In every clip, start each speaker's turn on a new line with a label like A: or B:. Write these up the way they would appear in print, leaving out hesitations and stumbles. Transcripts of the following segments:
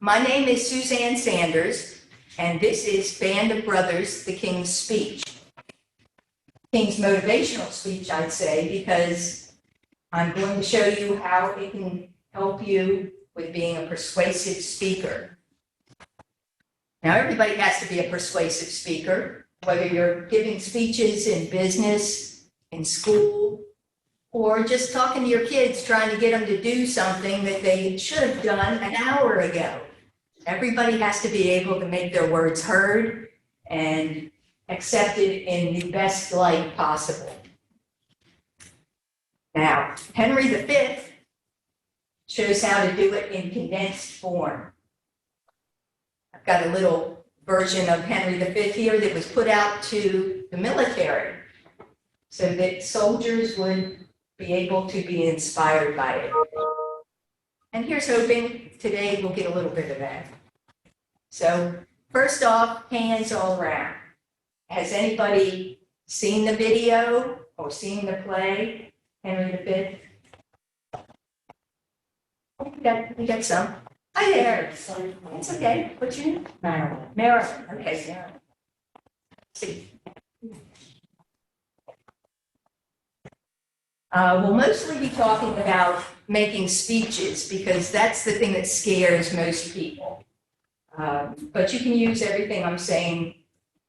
A: My name is Suzanne Sanders, and this is Band of Brothers, the King's Speech. King's motivational speech, I'd say, because I'm going to show you how it can help you with being a persuasive speaker. Now, everybody has to be a persuasive speaker, whether you're giving speeches in business, in school, or just talking to your kids, trying to get them to do something that they should have done an hour ago. Everybody has to be able to make their words heard and accepted in the best light possible. Now, Henry V shows how to do it in condensed form. I've got a little version of Henry V here that was put out to the military so that soldiers would be able to be inspired by it. And here's hoping today we'll get a little bit of that. So first off, hands all around. Has anybody seen the video or seen the play, Henry V? We got some. Hi there. It's okay. What's your name? Marilyn. Marilyn. Okay, Marilyn. See. We'll mostly be talking about making speeches because that's the thing that scares most people. But you can use everything I'm saying,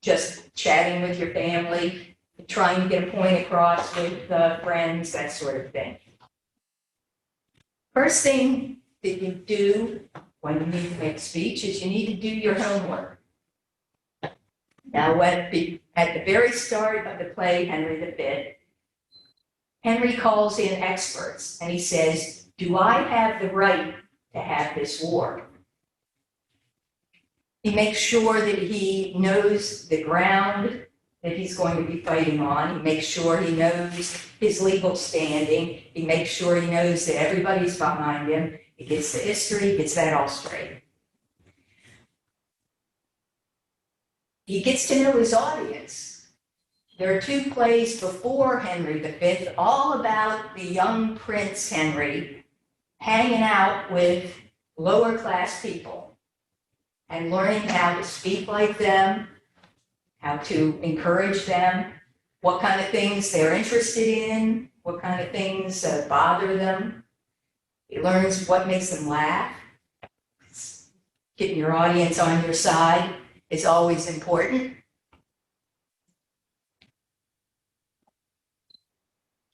A: just chatting with your family, trying to get a point across with friends, that sort of thing. First thing that you do when you need to make a speech is you need to do your homework. Now, at the very start of the play, Henry V, Henry calls in experts and he says, "Do I have the right to have this war?" He makes sure that he knows the ground that he's going to be fighting on. He makes sure he knows his legal standing. He makes sure he knows that everybody's behind him. He gets the history, gets that all straight. He gets to know his audience. There are two plays before Henry V, all about the young Prince Henry hanging out with lower class people and learning how to speak like them, how to encourage them, what kind of things they're interested in, what kind of things bother them. He learns what makes them laugh. Getting your audience on your side is always important.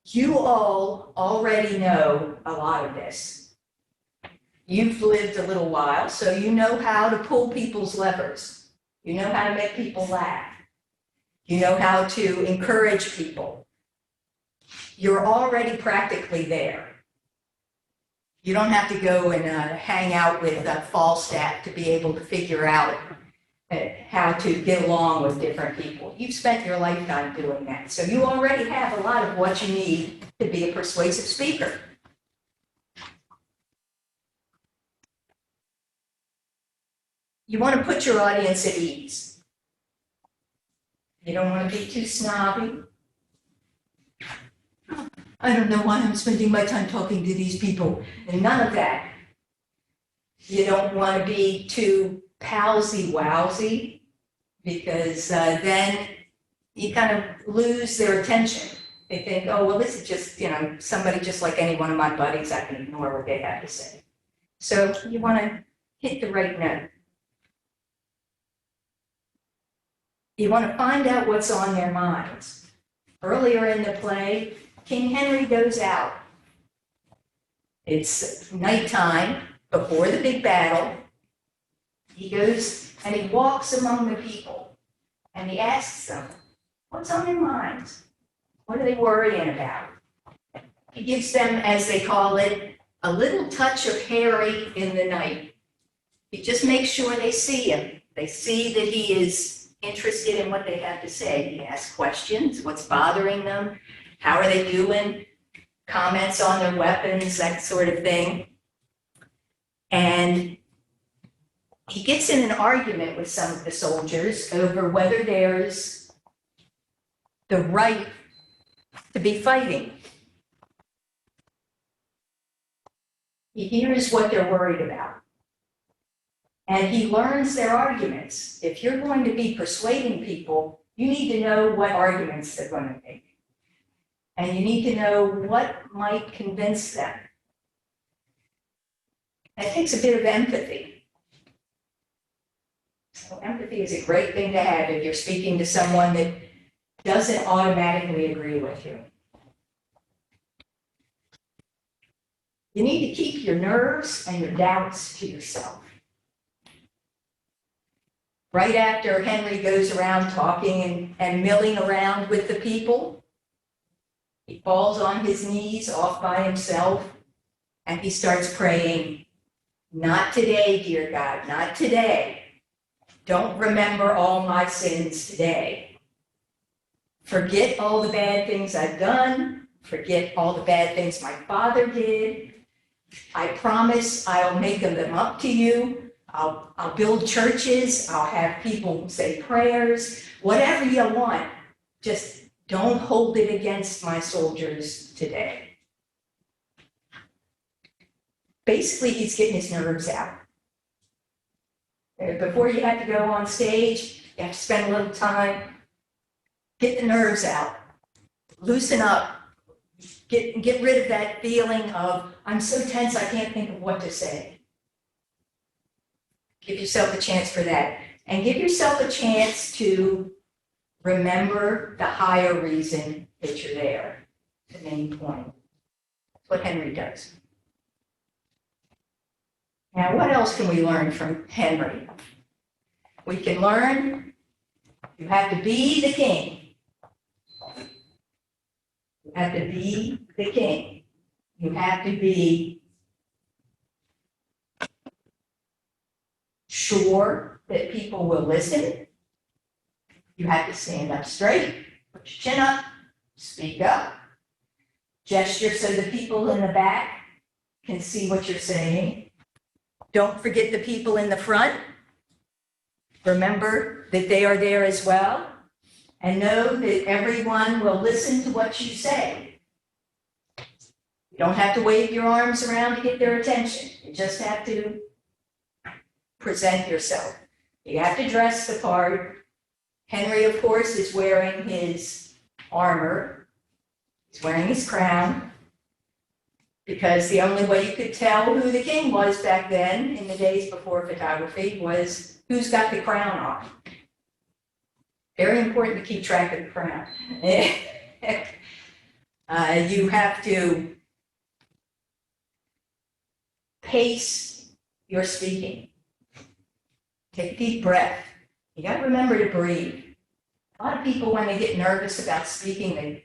A: You all already know a lot of this. You've lived a little while, so you know how to pull people's levers. You know how to make people laugh. You know how to encourage people. You're already practically there. You don't have to go and hang out with Falstaff to be able to figure out how to get along with different people. You've spent your lifetime doing that. So you already have a lot of what you need to be a persuasive speaker. You want to put your audience at ease. You don't want to be too snobby. I don't know why I'm spending my time talking to these people. And none of that. You don't want to be too palsy-wowsy, because then you kind of lose their attention. They think, oh, well, this is just, somebody just like any one of my buddies. I can ignore what they have to say. So you want to hit the right note. You want to find out what's on their minds. Earlier in the play, King Henry goes out. It's nighttime before the big battle. He goes and he walks among the people and he asks them, what's on their minds? What are they worrying about? He gives them, as they call it, a little touch of Harry in the night. He just makes sure they see him. They see that he is interested in what they have to say. He asks questions, what's bothering them, how are they doing, comments on their weapons, that sort of thing. And he gets in an argument with some of the soldiers over whether there's the right to be fighting. He hears what they're worried about. and he learns their arguments. If you're going to be persuading people, you need to know what arguments they're going to make. And you need to know what might convince them. It takes a bit of empathy. So empathy is a great thing to have if you're speaking to someone that doesn't automatically agree with you. You need to keep your nerves and your doubts to yourself. Right after Henry goes around talking and milling around with the people, he falls on his knees off by himself and he starts praying, "Not today, dear God, not today. Don't remember all my sins today. Forget all the bad things I've done. Forget all the bad things my father did. I promise I'll make them up to you. I'll build churches. I'll have people say prayers. Whatever you want, just don't hold it against my soldiers today." Basically, he's getting his nerves out. Before you have to go on stage, you have to spend a little time, get the nerves out, loosen up, get rid of that feeling of, I'm so tense I can't think of what to say. Give yourself a chance for that. And give yourself a chance to remember the higher reason that you're there, the main point. That's what Henry does. Now, what else can we learn from Henry? We can learn you have to be the king. You have to be the king. You have to be sure that people will listen. You have to stand up straight, put your chin up, speak up, gesture so the people in the back can see what you're saying. Don't forget the people in the front. Remember that they are there as well. And know that everyone will listen to what you say. You don't have to wave your arms around to get their attention. You just have to present yourself. You have to dress the part. Henry, of course, is wearing his armor. He's wearing his crown. Because the only way you could tell who the king was back then, in the days before photography, was who's got the crown on. Very important to keep track of the crown. You have to pace your speaking. Take a deep breath. You got to remember to breathe. A lot of people, when they get nervous about speaking,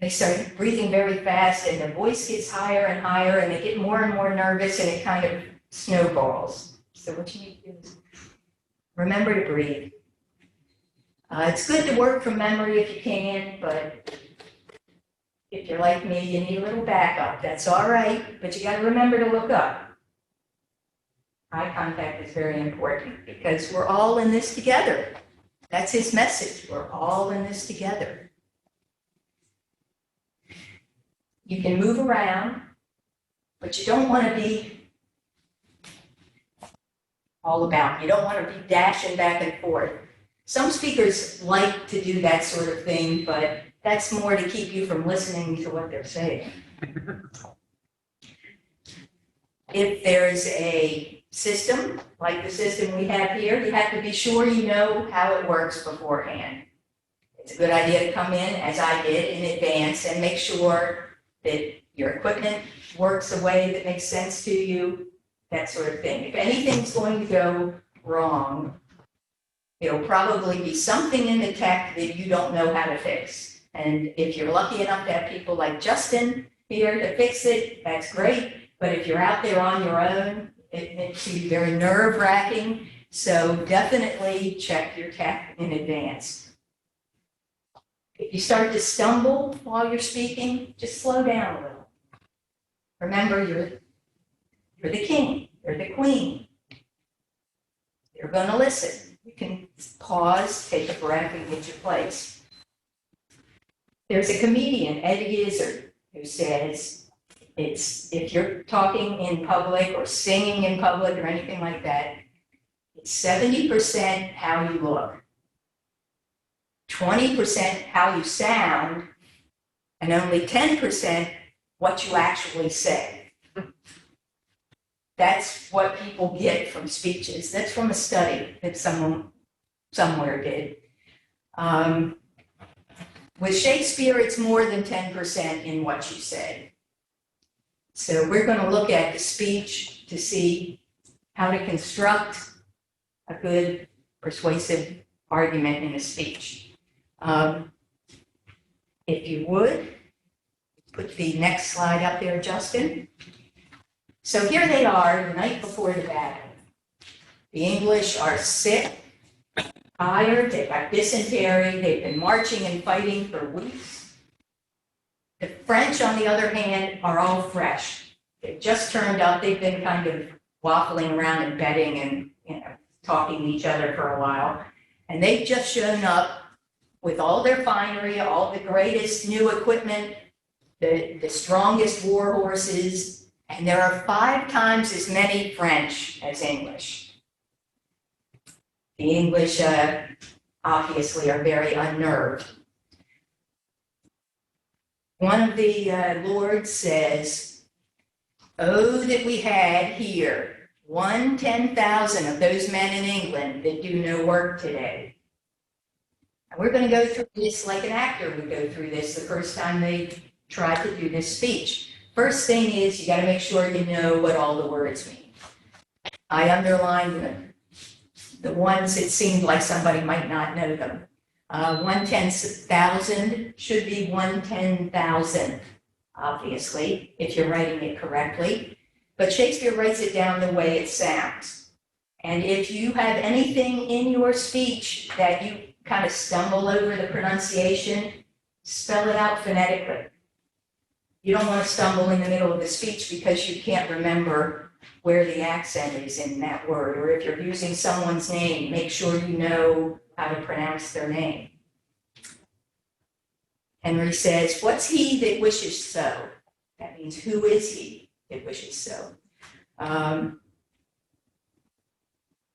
A: they start breathing very fast and their voice gets higher and higher and they get more and more nervous and it kind of snowballs. So what you need to do is remember to breathe. It's good to work from memory if you can, but if you're like me, you need a little backup. That's all right, but you got to remember to look up. Eye contact is very important because we're all in this together. That's his message. We're all in this together. You can move around, but you don't want to be all about. You don't want to be dashing back and forth. Some speakers like to do that sort of thing, but that's more to keep you from listening to what they're saying. If there's a system, like the system we have here, you have to be sure you know how it works beforehand. It's a good idea to come in, as I did, in advance and make sure that your equipment works the way that makes sense to you, that sort of thing. If anything's going to go wrong, it'll probably be something in the tech that you don't know how to fix. And if you're lucky enough to have people like Justin here to fix it, that's great. But if you're out there on your own, it can be very nerve-wracking. So definitely check your tech in advance. If you start to stumble while you're speaking, just slow down a little. Remember, you're the king, you're the queen. You're going to listen. You can pause, take a breath, and get your place. There's a comedian, Ed Gizzard, who says, if you're talking in public or singing in public or anything like that, It's 70% how you look, 20% how you sound, and only 10% what you actually say. That's what people get from speeches. That's from a study that someone somewhere did. With Shakespeare, it's more than 10% in what you say. So we're going to look at the speech to see how to construct a good, persuasive argument in a speech. If you would, put the next slide up there, Justin. So here they are the night before the battle. The English are sick, tired, they've got dysentery, they've been marching and fighting for weeks. The French, on the other hand, are all fresh. They've just turned up, they've been kind of waffling around and betting and talking to each other for a while. And they've just shown up with all their finery, all the greatest new equipment, the strongest war horses, and there are 5 times as many French as English. The English obviously are very unnerved. One of the lords says, "Oh, that we had here 1/10,000 of those men in England that do no work today." And we're going to go through this like an actor would go through this the first time they tried to do this speech. First thing is you got to make sure you know what all the words mean. I underlined the ones that seemed like somebody might not know them. 1/10,000 should be 1/10,000, obviously, if you're writing it correctly. But Shakespeare writes it down the way it sounds. And if you have anything in your speech that you kind of stumble over the pronunciation, spell it out phonetically. You don't want to stumble in the middle of the speech because you can't remember where the accent is in that word. Or if you're using someone's name, make sure you know how to pronounce their name. Henry says, "What's he that wishes so?" That means, who is he that wishes so?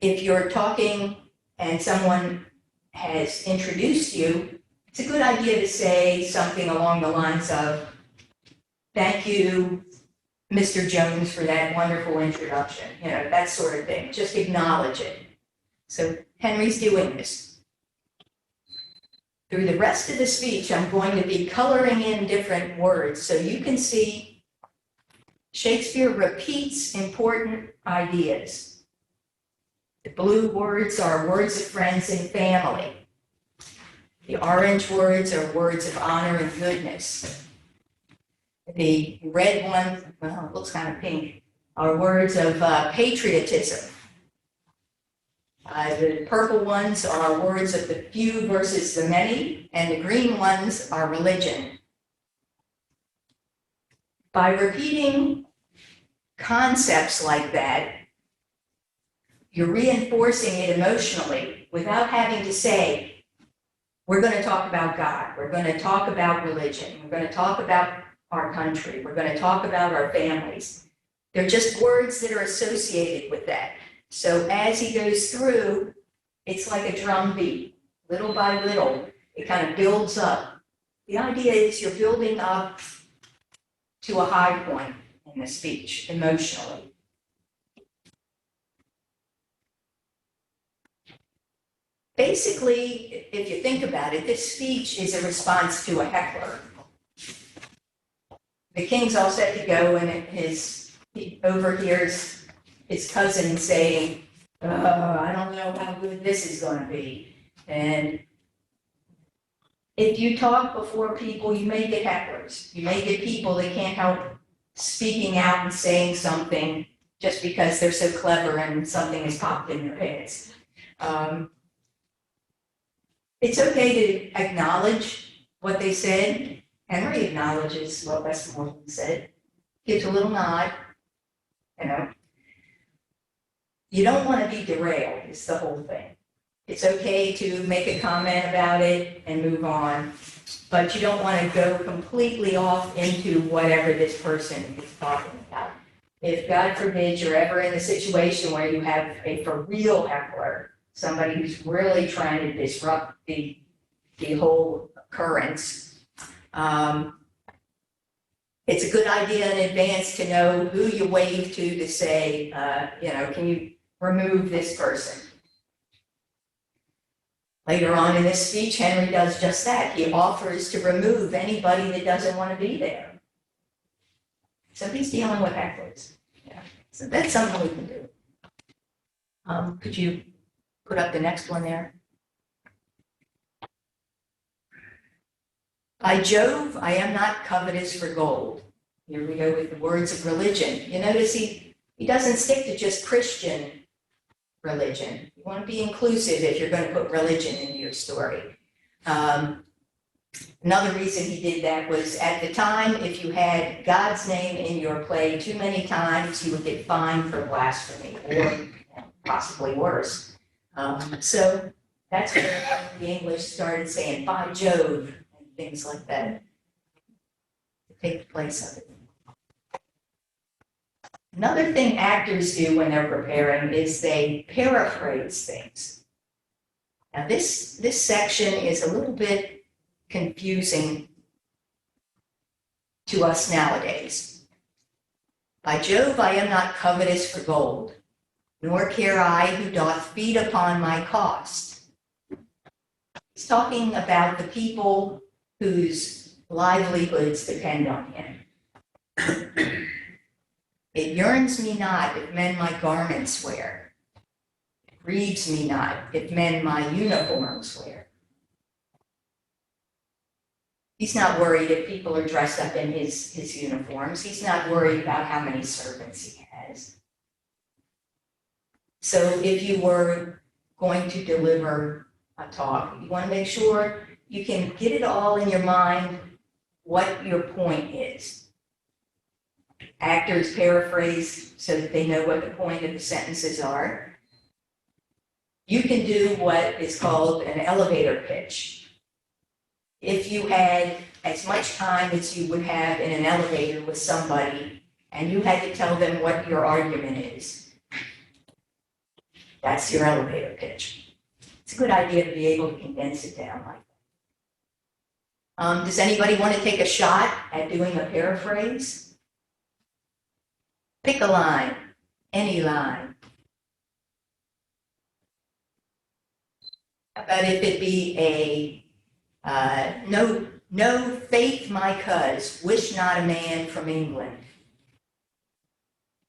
A: If you're talking and someone has introduced you, it's a good idea to say something along the lines of, "Thank you, Mr. Jones, for that wonderful introduction," that sort of thing. Just acknowledge it. So Henry's doing this. Through the rest of the speech, I'm going to be coloring in different words so you can see Shakespeare repeats important ideas. The blue words are words of friends and family. The orange words are words of honor and goodness. The red ones, well, it looks kind of pink, are words of patriotism. The purple ones are words of the few versus the many, and the green ones are religion. By repeating concepts like that, you're reinforcing it emotionally without having to say, we're going to talk about God, we're going to talk about religion, we're going to talk about our country, we're going to talk about our families. They're just words that are associated with that. So as he goes through, it's like a drum beat. Little by little, it kind of builds up. The idea is you're building up to a high point in the speech, emotionally. Basically, if you think about it, this speech is a response to a heckler. The king's all set to go, and he overhears his cousin saying, "I don't know how good this is going to be." And if you talk before people, you may get hecklers. You may get people that can't help speaking out and saying something just because they're so clever and something has popped in their heads. It's okay to acknowledge what they said. Henry acknowledges what Westmoreland said, gives a little nod, You don't want to be derailed, is the whole thing. It's okay to make a comment about it and move on, but you don't want to go completely off into whatever this person is talking about. if God forbid you're ever in a situation where you have a for real heckler, somebody who's really trying to disrupt the whole occurrence, it's a good idea in advance to know who you wave to say, can you remove this person? Later on in this speech, Henry does just that. He offers to remove anybody that doesn't want to be there. So he's dealing with hecklers. Yeah. So that's something we can do. Could you put up the next one there? By Jove, I am not covetous for gold. Here we go with the words of religion. You notice he doesn't stick to just Christian religion. You want to be inclusive if you're going to put religion in your story. Another reason he did that was at the time, if you had God's name in your play too many times, you would get fined for blasphemy or possibly worse. So that's where the English started saying, by Jove, and things like that, to take the place of it. Another thing actors do when they're preparing is they paraphrase things. Now this section is a little bit confusing to us nowadays. By Jove, I am not covetous for gold, nor care I who doth feed upon my cost. He's talking about the people whose livelihoods depend on him. It yearns me not if men my garments wear. It grieves me not if men my uniforms wear. He's not worried if people are dressed up in his uniforms. He's not worried about how many servants he has. So if you were going to deliver a talk, you want to make sure you can get it all in your mind what your point is. Actors paraphrase so that they know what the point of the sentences are. You can do what is called an elevator pitch. If you had as much time as you would have in an elevator with somebody and you had to tell them what your argument is, that's your elevator pitch. It's a good idea to be able to condense it down like that. Does anybody want to take a shot at doing a paraphrase? Pick a line, any line. How about if it be no faith, my cuz, wish not a man from England.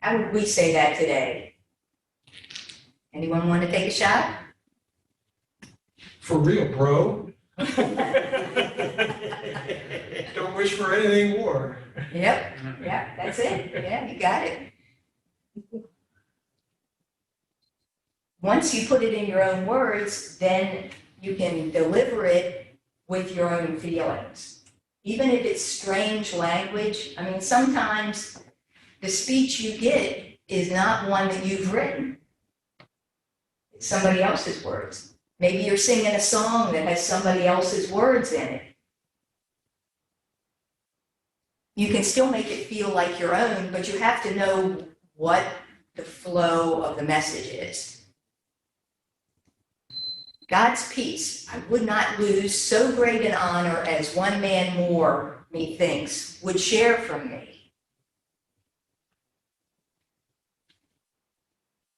A: How would we say that today? Anyone want to take a shot?
B: For real, bro. Don't wish for anything more.
A: Yep, that's it. Yeah, you got it. Once you put it in your own words, then you can deliver it with your own feelings. Even if it's strange language, I mean, sometimes the speech you get is not one that you've written. It's somebody else's words. Maybe you're singing a song that has somebody else's words in it. You can still make it feel like your own, but you have to know what the flow of the message is. God's peace, I would not lose so great an honor as one man more, methinks, would share from me.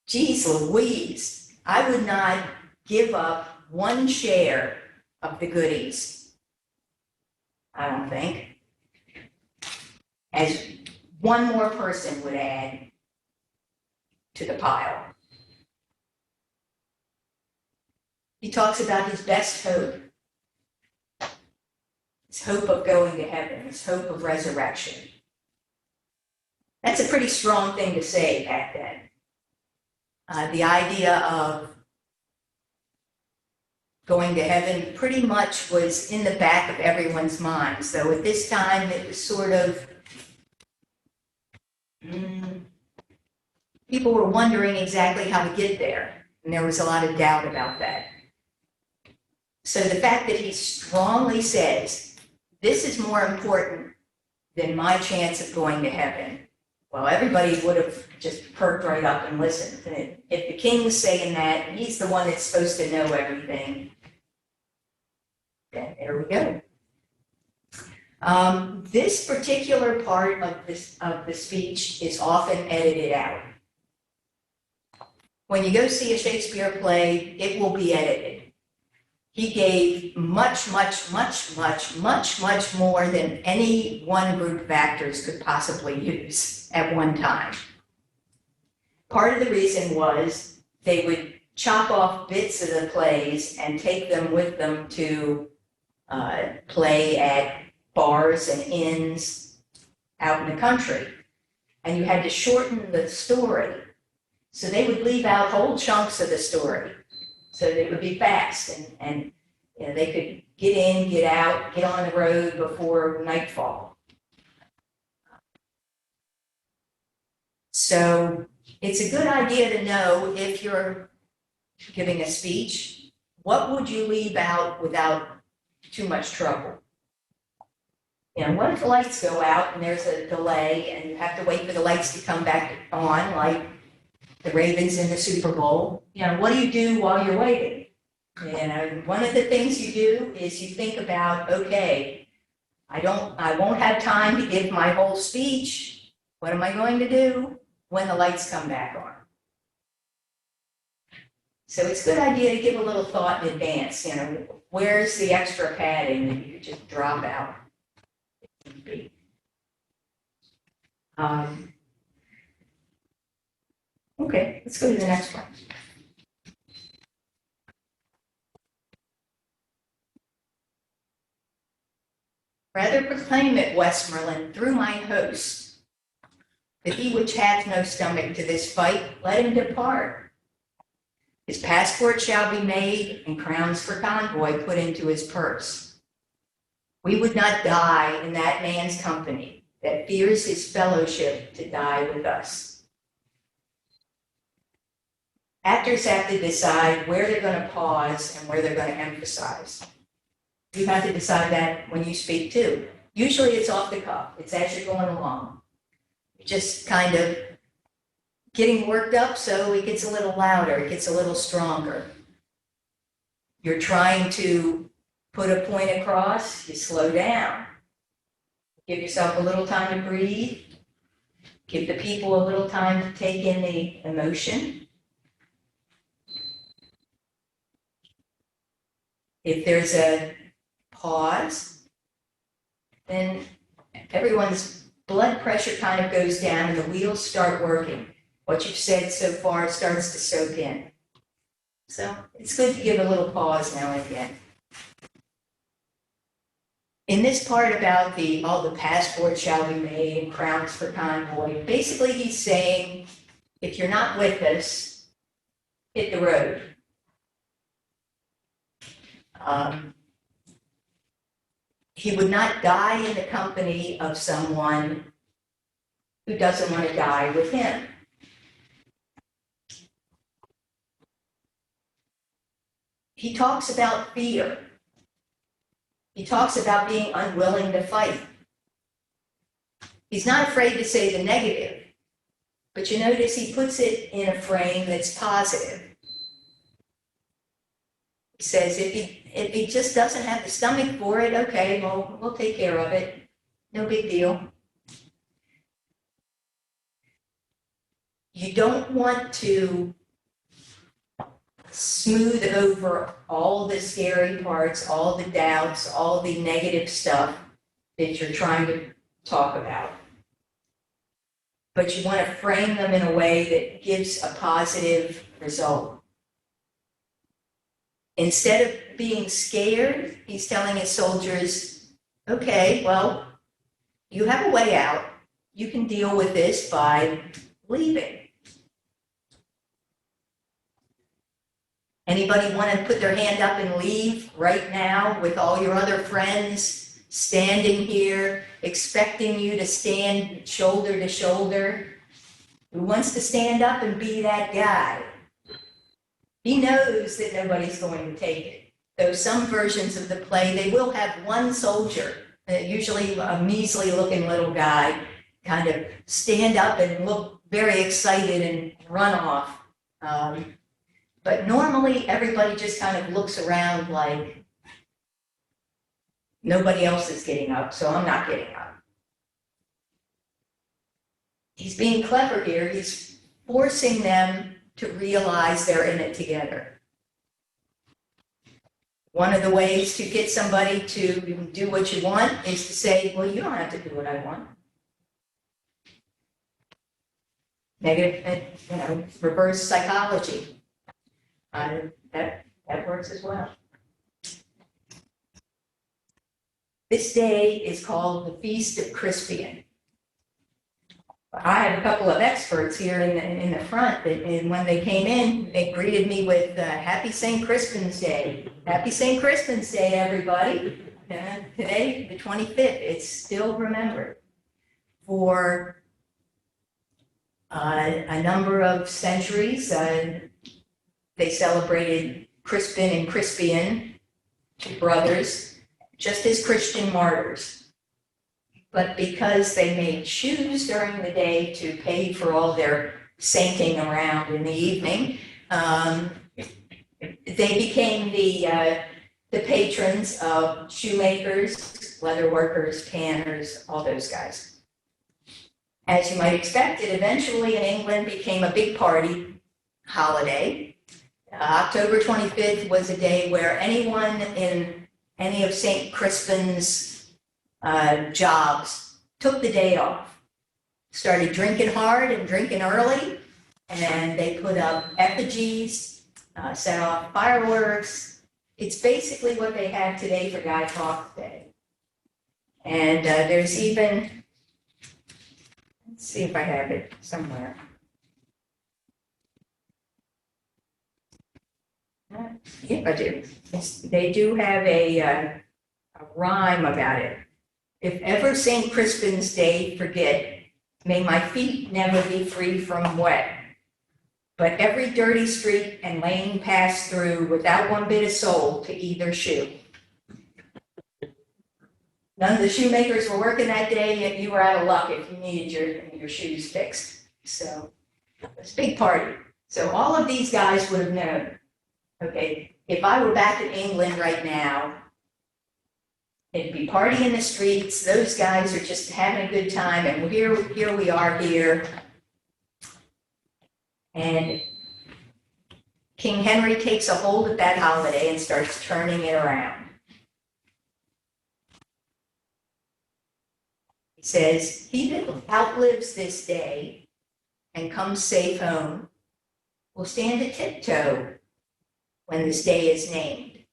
A: Geez Louise, I would not give up one share of the goodies, I don't think, as one more person would add to the pile. He talks about his best hope, his hope of going to heaven, his hope of resurrection. That's a pretty strong thing to say back then. The idea of going to heaven pretty much was in the back of everyone's mind. So at this time, it was sort of, people were wondering exactly how to get there. And there was a lot of doubt about that. So the fact that he strongly says, this is more important than my chance of going to heaven, Well, everybody would have just perked right up and listened. And if the king's saying that, and he's the one that's supposed to know everything, then there we go. This particular part of the speech is often edited out. When you go see a Shakespeare play, it will be edited. He gave much, much, much, much, much, much more than any one group of actors could possibly use at one time. Part of the reason was they would chop off bits of the plays and take them with them to play at bars and inns out in the country. And you had to shorten the story. So they would leave out whole chunks of the story so that it would be fast and you know, they could get in, get out, get on the road before nightfall. So it's a good idea to know if you're giving a speech, what would you leave out without too much trouble? You know, what if the lights go out and there's a delay and you have to wait for the lights to come back on, like the Ravens in the Super Bowl? You know, what do you do while you're waiting? You know, one of the things you do is you think about, okay, I won't have time to give my whole speech. What am I going to do when the lights come back on? So it's a good idea to give a little thought in advance, you know, where's the extra padding that you could just drop out? Okay, let's go to the next one. Rather proclaim it, Westmoreland, through mine host, that he which hath no stomach to this fight, let him depart. His passport shall be made, and crowns for convoy put into his purse. We would not die in that man's company that fears his fellowship to die with us. Actors have to decide where they're going to pause and where they're going to emphasize. You have to decide that when you speak too. Usually it's off the cuff. It's as you're going along. You're just kind of getting worked up so it gets a little louder, it gets a little stronger. You're trying to put a point across, you slow down. Give yourself a little time to breathe. Give the people a little time to take in the emotion. If there's a pause, then everyone's blood pressure kind of goes down and the wheels start working. What you've said so far starts to soak in. So it's good to give a little pause now and again. In this part about all the passports shall be made and crowns for convoy, basically he's saying, if you're not with us, hit the road. He would not die in the company of someone who doesn't want to die with him. He talks about fear. He talks about being unwilling to fight. He's not afraid to say the negative, but you notice he puts it in a frame that's positive. He says if he just doesn't have the stomach for it, okay, well, we'll take care of it. No big deal. You don't want to smooth over all the scary parts, all the doubts, all the negative stuff that you're trying to talk about. But you want to frame them in a way that gives a positive result. Instead of being scared, he's telling his soldiers, okay, well, you have a way out. You can deal with this by leaving. Anybody want to put their hand up and leave right now with all your other friends standing here, expecting you to stand shoulder to shoulder? Who wants to stand up and be that guy? He knows that nobody's going to take it. Though some versions of the play, they will have one soldier, usually a measly looking little guy, kind of stand up and look very excited and run off. But normally, everybody just kind of looks around like nobody else is getting up, so I'm not getting up. He's being clever here. He's forcing them to realize they're in it together. One of the ways to get somebody to do what you want is to say, well, you don't have to do what I want. Negative, reverse psychology. That works as well. This day is called the Feast of Crispian. I have a couple of experts here in the front that, and when they came in, they greeted me with Happy St. Crispin's Day. Happy St. Crispin's Day, everybody. Today, the 25th, it's still remembered. For a number of centuries, they celebrated Crispin and Crispian, two brothers, just as Christian martyrs. But because they made shoes during the day to pay for all their sainting around in the evening, they became the patrons of shoemakers, leather workers, tanners, all those guys. As you might expect, it eventually in England became a big party holiday. October 25th was a day where anyone in any of St. Crispin's jobs took the day off, started drinking hard and drinking early, and they put up effigies, set off fireworks. It's basically what they have today for Guy Fawkes Day. And there's even, let's see if I have it somewhere. Yeah, I do. They do have a rhyme about it. If ever St. Crispin's Day forget, may my feet never be free from wet. But every dirty street and lane pass through without one bit of soul to either shoe. None of the shoemakers were working that day, and you were out of luck if you needed your shoes fixed. So it's a big party. So all of these guys would have known, okay, if I were back in England right now, it'd be party in the streets. Those guys are just having a good time, and here we are here. And King Henry takes a hold of that holiday and starts turning it around. He says, he that outlives this day and comes safe home will stand a tiptoe when this day is named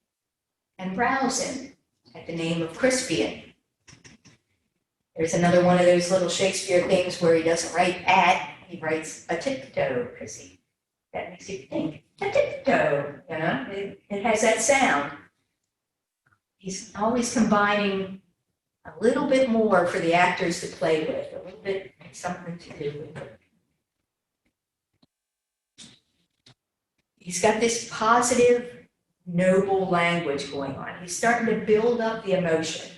A: and rouse him at the name of Crispian. There's another one of those little Shakespeare things where he doesn't write at, he writes a tiptoe, because that makes you think, a tiptoe, it has that sound. He's always combining a little bit more for the actors to play with, a little bit something to do with it. He's got this positive, noble language going on. He's starting to build up the emotion.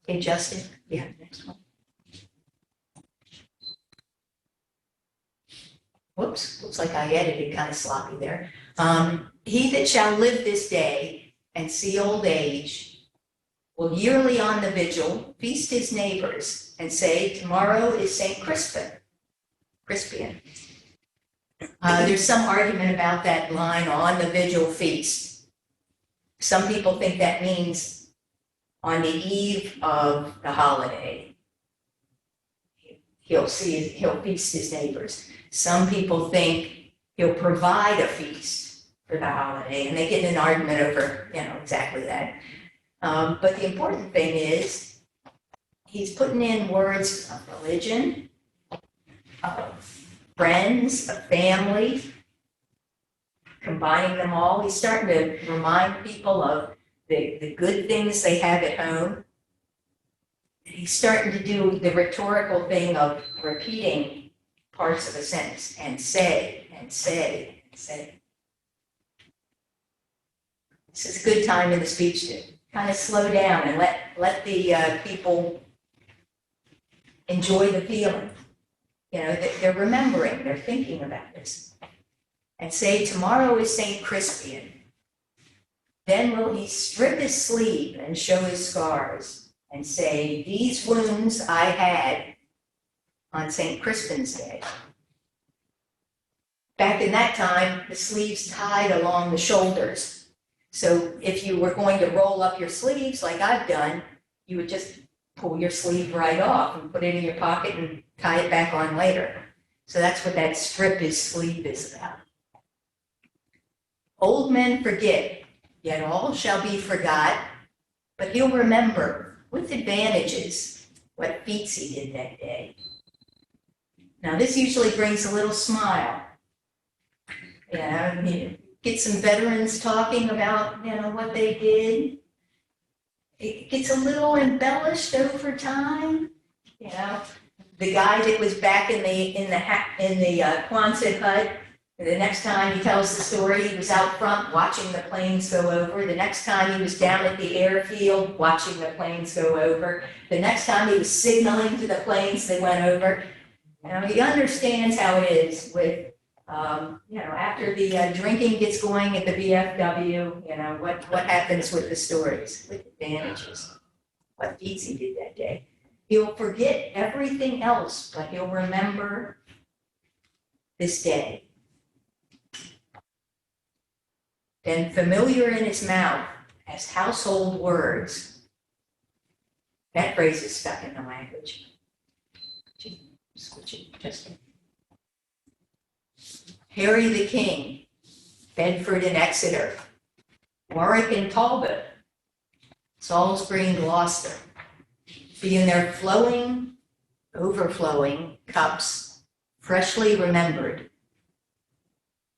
A: Okay, Justin? Yeah, next one. Whoops, looks like I edited kind of sloppy there. He that shall live this day and see old age will yearly on the vigil feast his neighbors and say, tomorrow is St. Crispian. There's some argument about that line, on the vigil feast. Some people think that means on the eve of the holiday, he'll feast his neighbors. Some people think he'll provide a feast for the holiday, and they get in an argument over, exactly that. But the important thing is he's putting in words of religion, of friends, of family, combining them all. He's starting to remind people of the good things they have at home. He's starting to do the rhetorical thing of repeating parts of a sentence and say, and say, and say. This is a good time in the speech kind of slow down and let the people enjoy the feeling. You know, that they're remembering, they're thinking about this. And say, tomorrow is St. Crispian. Then will he strip his sleeve and show his scars and say, these wounds I had on St. Crispin's Day. Back in that time, the sleeves tied along the shoulders. So if you were going to roll up your sleeves like I've done, you would just pull your sleeve right off and put it in your pocket and tie it back on later. So that's what that strip his sleeve is about. Old men forget, yet all shall be forgot, but he'll remember with advantages what feats he did that day. Now this usually brings a little smile. You get some veterans talking about, what they did. It gets a little embellished over time. The guy that was back in the Quonset hut, the next time he tells the story, he was out front watching the planes go over. The next time he was down at the airfield watching the planes go over. The next time he was signaling to the planes that went over. He understands how it is with, after the drinking gets going at the VFW, what happens with the stories, with advantages, what feats he did that day. He'll forget everything else, but he'll remember this day. Then familiar in his mouth as household words. That phrase is stuck in the language. Switch it just. Harry the King, Bedford and Exeter, Warwick and Talbot, Salisbury and Gloucester, be in their flowing, overflowing cups, freshly remembered.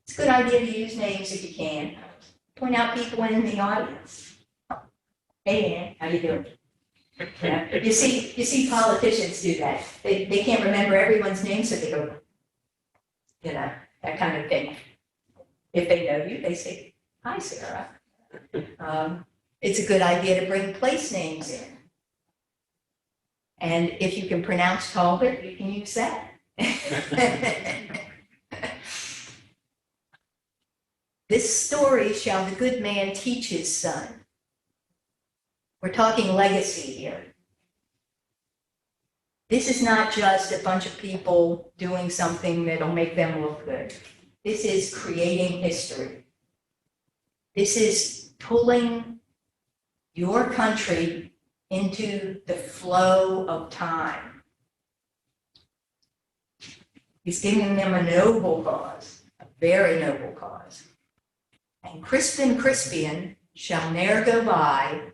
A: It's a good idea to use names if you can. Point out people in the audience. Hey, Ann, how you doing? You see politicians do that. They can't remember everyone's name, so they go, that kind of thing. If they know you, they say, hi, Sarah. It's a good idea to bring place names in. And if you can pronounce Talbot, you can use that. This story shall the good man teach his son. We're talking legacy here. This is not just a bunch of people doing something that'll make them look good. This is creating history. This is pulling your country into the flow of time. He's giving them a noble cause, a very noble cause. And Crispin Crispian shall ne'er go by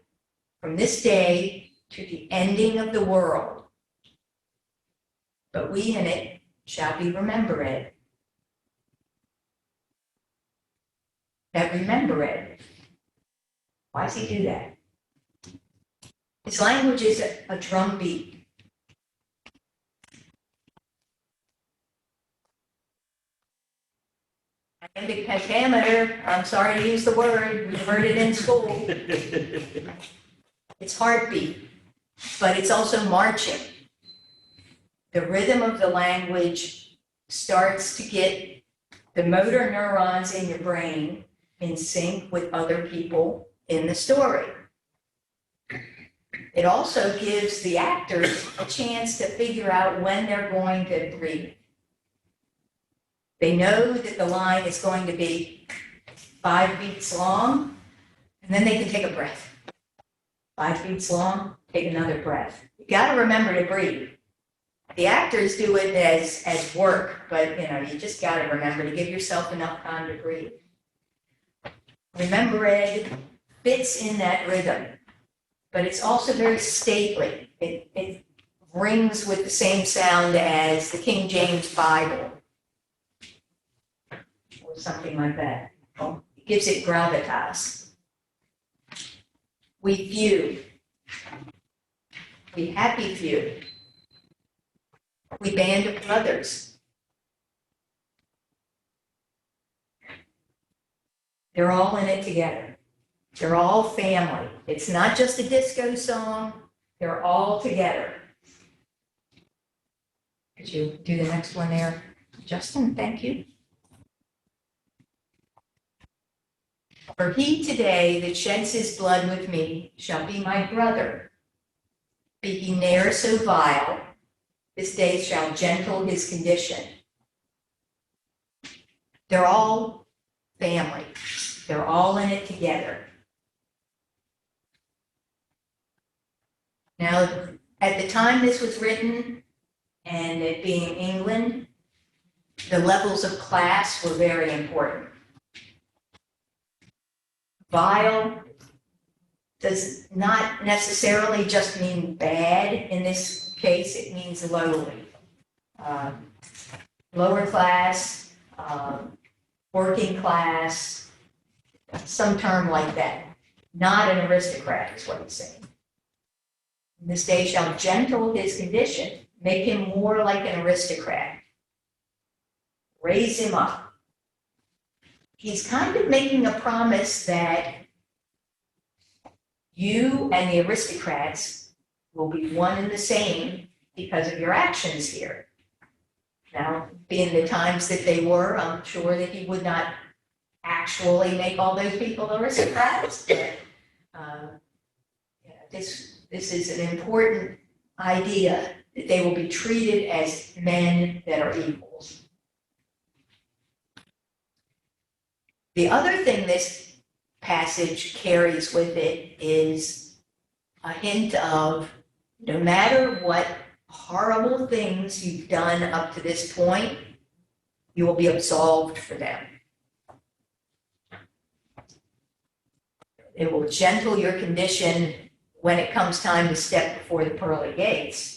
A: from this day to the ending of the world. But we in it shall be remembered. That remembered. Why does he do that? His language is a drum beat. Iambic pentameter, I'm sorry to use the word, we've heard it in school. It's heartbeat, but it's also marching. The rhythm of the language starts to get the motor neurons in your brain in sync with other people in the story. It also gives the actors a chance to figure out when they're going to breathe. They know that the line is going to be 5 beats long, and then they can take a breath. 5 beats long, take another breath. You got to remember to breathe. The actors do it as work, but you just got to remember to give yourself enough time to breathe. Remember, it fits in that rhythm, but it's also very stately. It rings with the same sound as the King James Bible, or something like that. It gives it gravitas. We feud. We happy feud. We band of brothers. They're all in it together. They're all family. It's not just a disco song. They're all together. Could you do the next one there? Justin, thank you. For he today that sheds his blood with me shall be my brother. Be he ne'er so vile, this day shall gentle his condition. They're all family. They're all in it together. Now, at the time this was written, and it being England, the levels of class were very important. Vile does not necessarily just mean bad. In this case, it means lowly. Lower class, working class, some term like that. Not an aristocrat is what he's saying. This day shall gentle his condition, make him more like an aristocrat. Raise him up. He's kind of making a promise that you and the aristocrats will be one and the same because of your actions here. Now, being the times that they were, I'm sure that he would not actually make all those people aristocrats, but this is an important idea that they will be treated as men that are equals. The other thing this passage carries with it is a hint of no matter what horrible things you've done up to this point, you will be absolved for them. It will gentle your condition when it comes time to step before the pearly gates.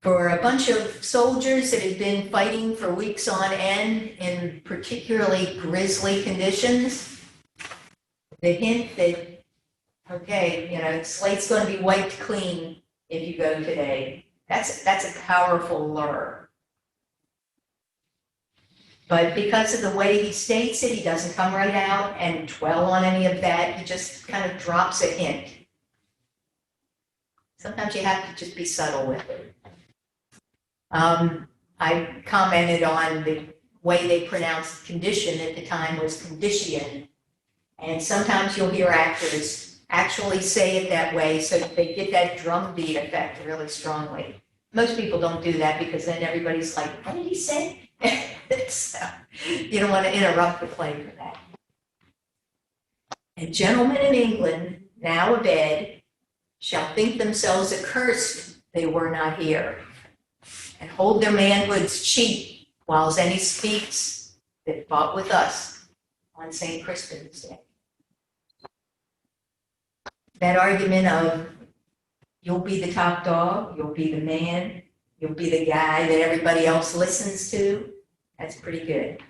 A: For a bunch of soldiers that had been fighting for weeks on end in particularly grisly conditions, the hint that, okay, slate's going to be wiped clean if you go today, that's a powerful lure. But because of the way he states it, he doesn't come right out and dwell on any of that. He just kind of drops a hint. Sometimes you have to just be subtle with it. I commented on the way they pronounced condition at the time was condition. And sometimes you'll hear actors actually say it that way so that they get that drum beat effect really strongly. Most people don't do that because then everybody's like, what did he say? So you don't want to interrupt the play for that. And gentlemen in England, now abed, shall think themselves accursed they were not here, and hold their manhoods cheap, whiles any speaks that fought with us on St. Crispin's Day. That argument of you'll be the top dog, you'll be the man, you'll be the guy that everybody else listens to, that's pretty good.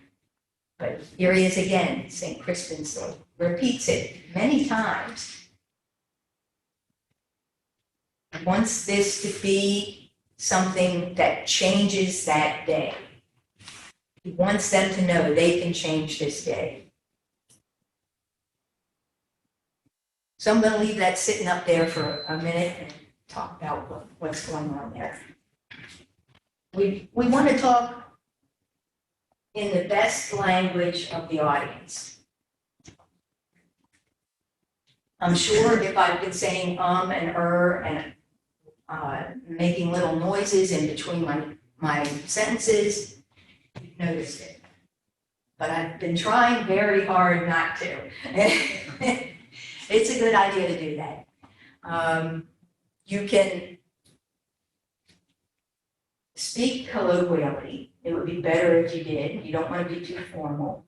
A: But here he is again, St. Crispin's Day, repeats it many times. He wants this to be something that changes that day. He wants them to know they can change this day. So I'm going to leave that sitting up there for a minute and talk about what's going on there. We want to talk in the best language of the audience. I'm sure if I've been saying and and making little noises in between my sentences, you've noticed it. But I've been trying very hard not to. It's a good idea to do that. You can speak colloquially. It would be better if you did. You don't want to be too formal.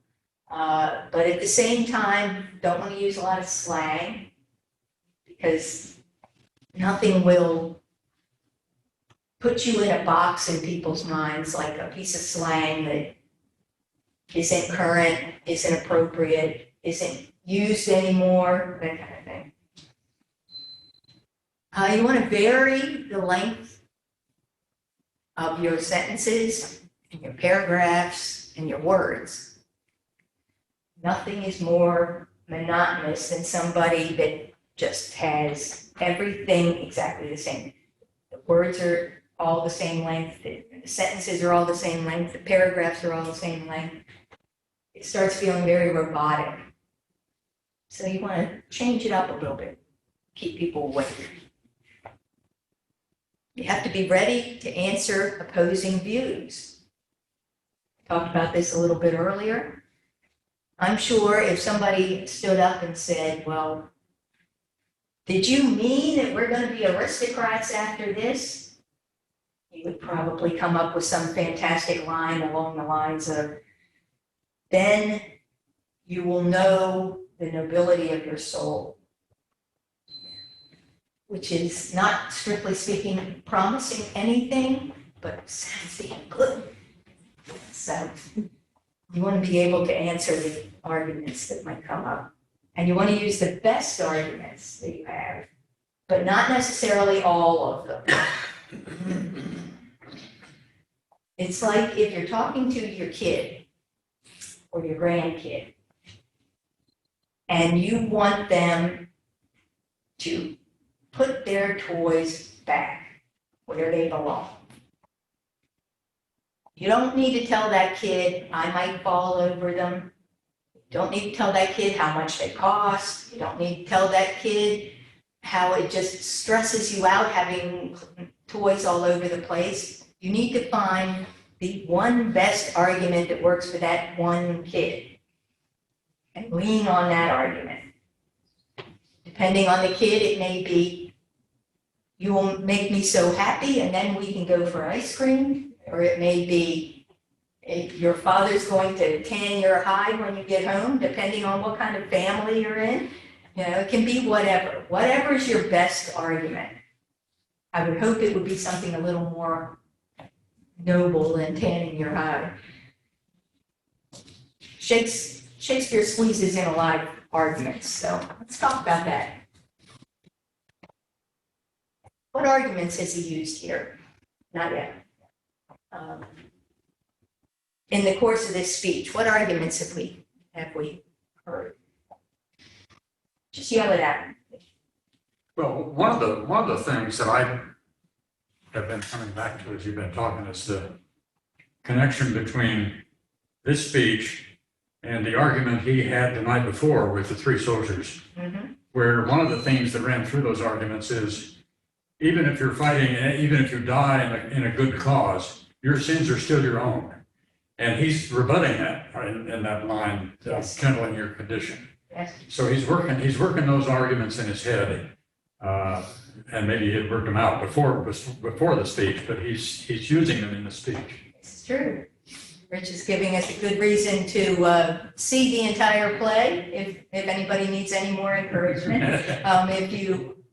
A: But at the same time, don't want to use a lot of slang because nothing will put you in a box in people's minds like a piece of slang that isn't current, isn't appropriate, isn't used anymore, that kind of thing. You want to vary the length of your sentences, and your paragraphs, and your words. Nothing is more monotonous than somebody that just has everything exactly the same. The words are all the same length, the sentences are all the same length, the paragraphs are all the same length. It starts feeling very robotic. So you want to change it up a little bit, keep people awake. You have to be ready to answer opposing views. I talked about this a little bit earlier. I'm sure if somebody stood up and said, well, did you mean that we're going to be aristocrats after this? You would probably come up with some fantastic line along the lines of, then you will know the nobility of your soul, which is not strictly speaking promising anything, but sounds damn good. So you want to be able to answer the arguments that might come up. And you want to use the best arguments that you have, but not necessarily all of them. It's like if you're talking to your kid or your grandkid, and you want them to put their toys back where they belong. You don't need to tell that kid, I might fall over them. You don't need to tell that kid how much they cost. You don't need to tell that kid how it just stresses you out having toys all over the place. You need to find the one best argument that works for that one kid and lean on that argument. Depending on the kid, it may be, you will make me so happy and then we can go for ice cream. Or it may be, your father's going to tan your hide when you get home, depending on what kind of family you're in. You know, it can be whatever. Whatever is your best argument. I would hope it would be something a little more noble than tanning your hide. Shakespeare squeezes in a lot of arguments, so let's talk about that. What arguments has he used here? Not yet. In the course of this speech, what arguments have we heard? Just yell it out.
C: Well, one of the things that I have been coming back to as you've been talking is the connection between this speech and the argument he had the night before with the three soldiers, where one of the themes that ran through those arguments is, even if you're fighting, even if you die in a good cause, your sins are still your own. And he's rebutting that in that line,
A: Yes.
C: kindling your condition.
A: Yes.
C: So he's working those arguments in his head, and maybe he had worked them out before the speech, but he's using them in the speech.
A: It's true. Rich is giving us a good reason to see the entire play, if anybody needs any more encouragement. If you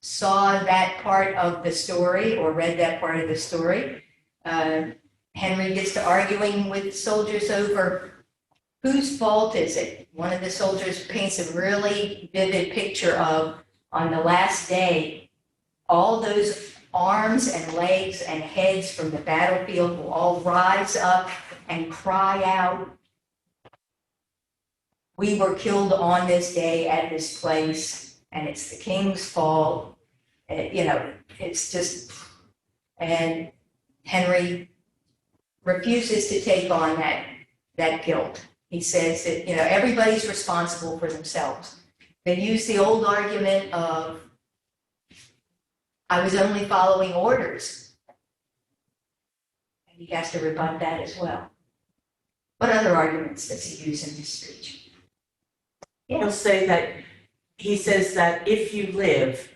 A: saw that part of the story or read that part of the story, Henry gets to arguing with soldiers over whose fault is it. One of the soldiers paints a really vivid picture of, on the last day, all those arms and legs and heads from the battlefield will all rise up and cry out, we were killed on this day at this place, and it's the king's fault. You know, it's just, and Henry refuses to take on that guilt. He says that, you know, everybody's responsible for themselves. They use the old argument of, I was only following orders. And he has to rebut that as well. What other arguments does he use in this speech?
D: He'll say that, he says that if you live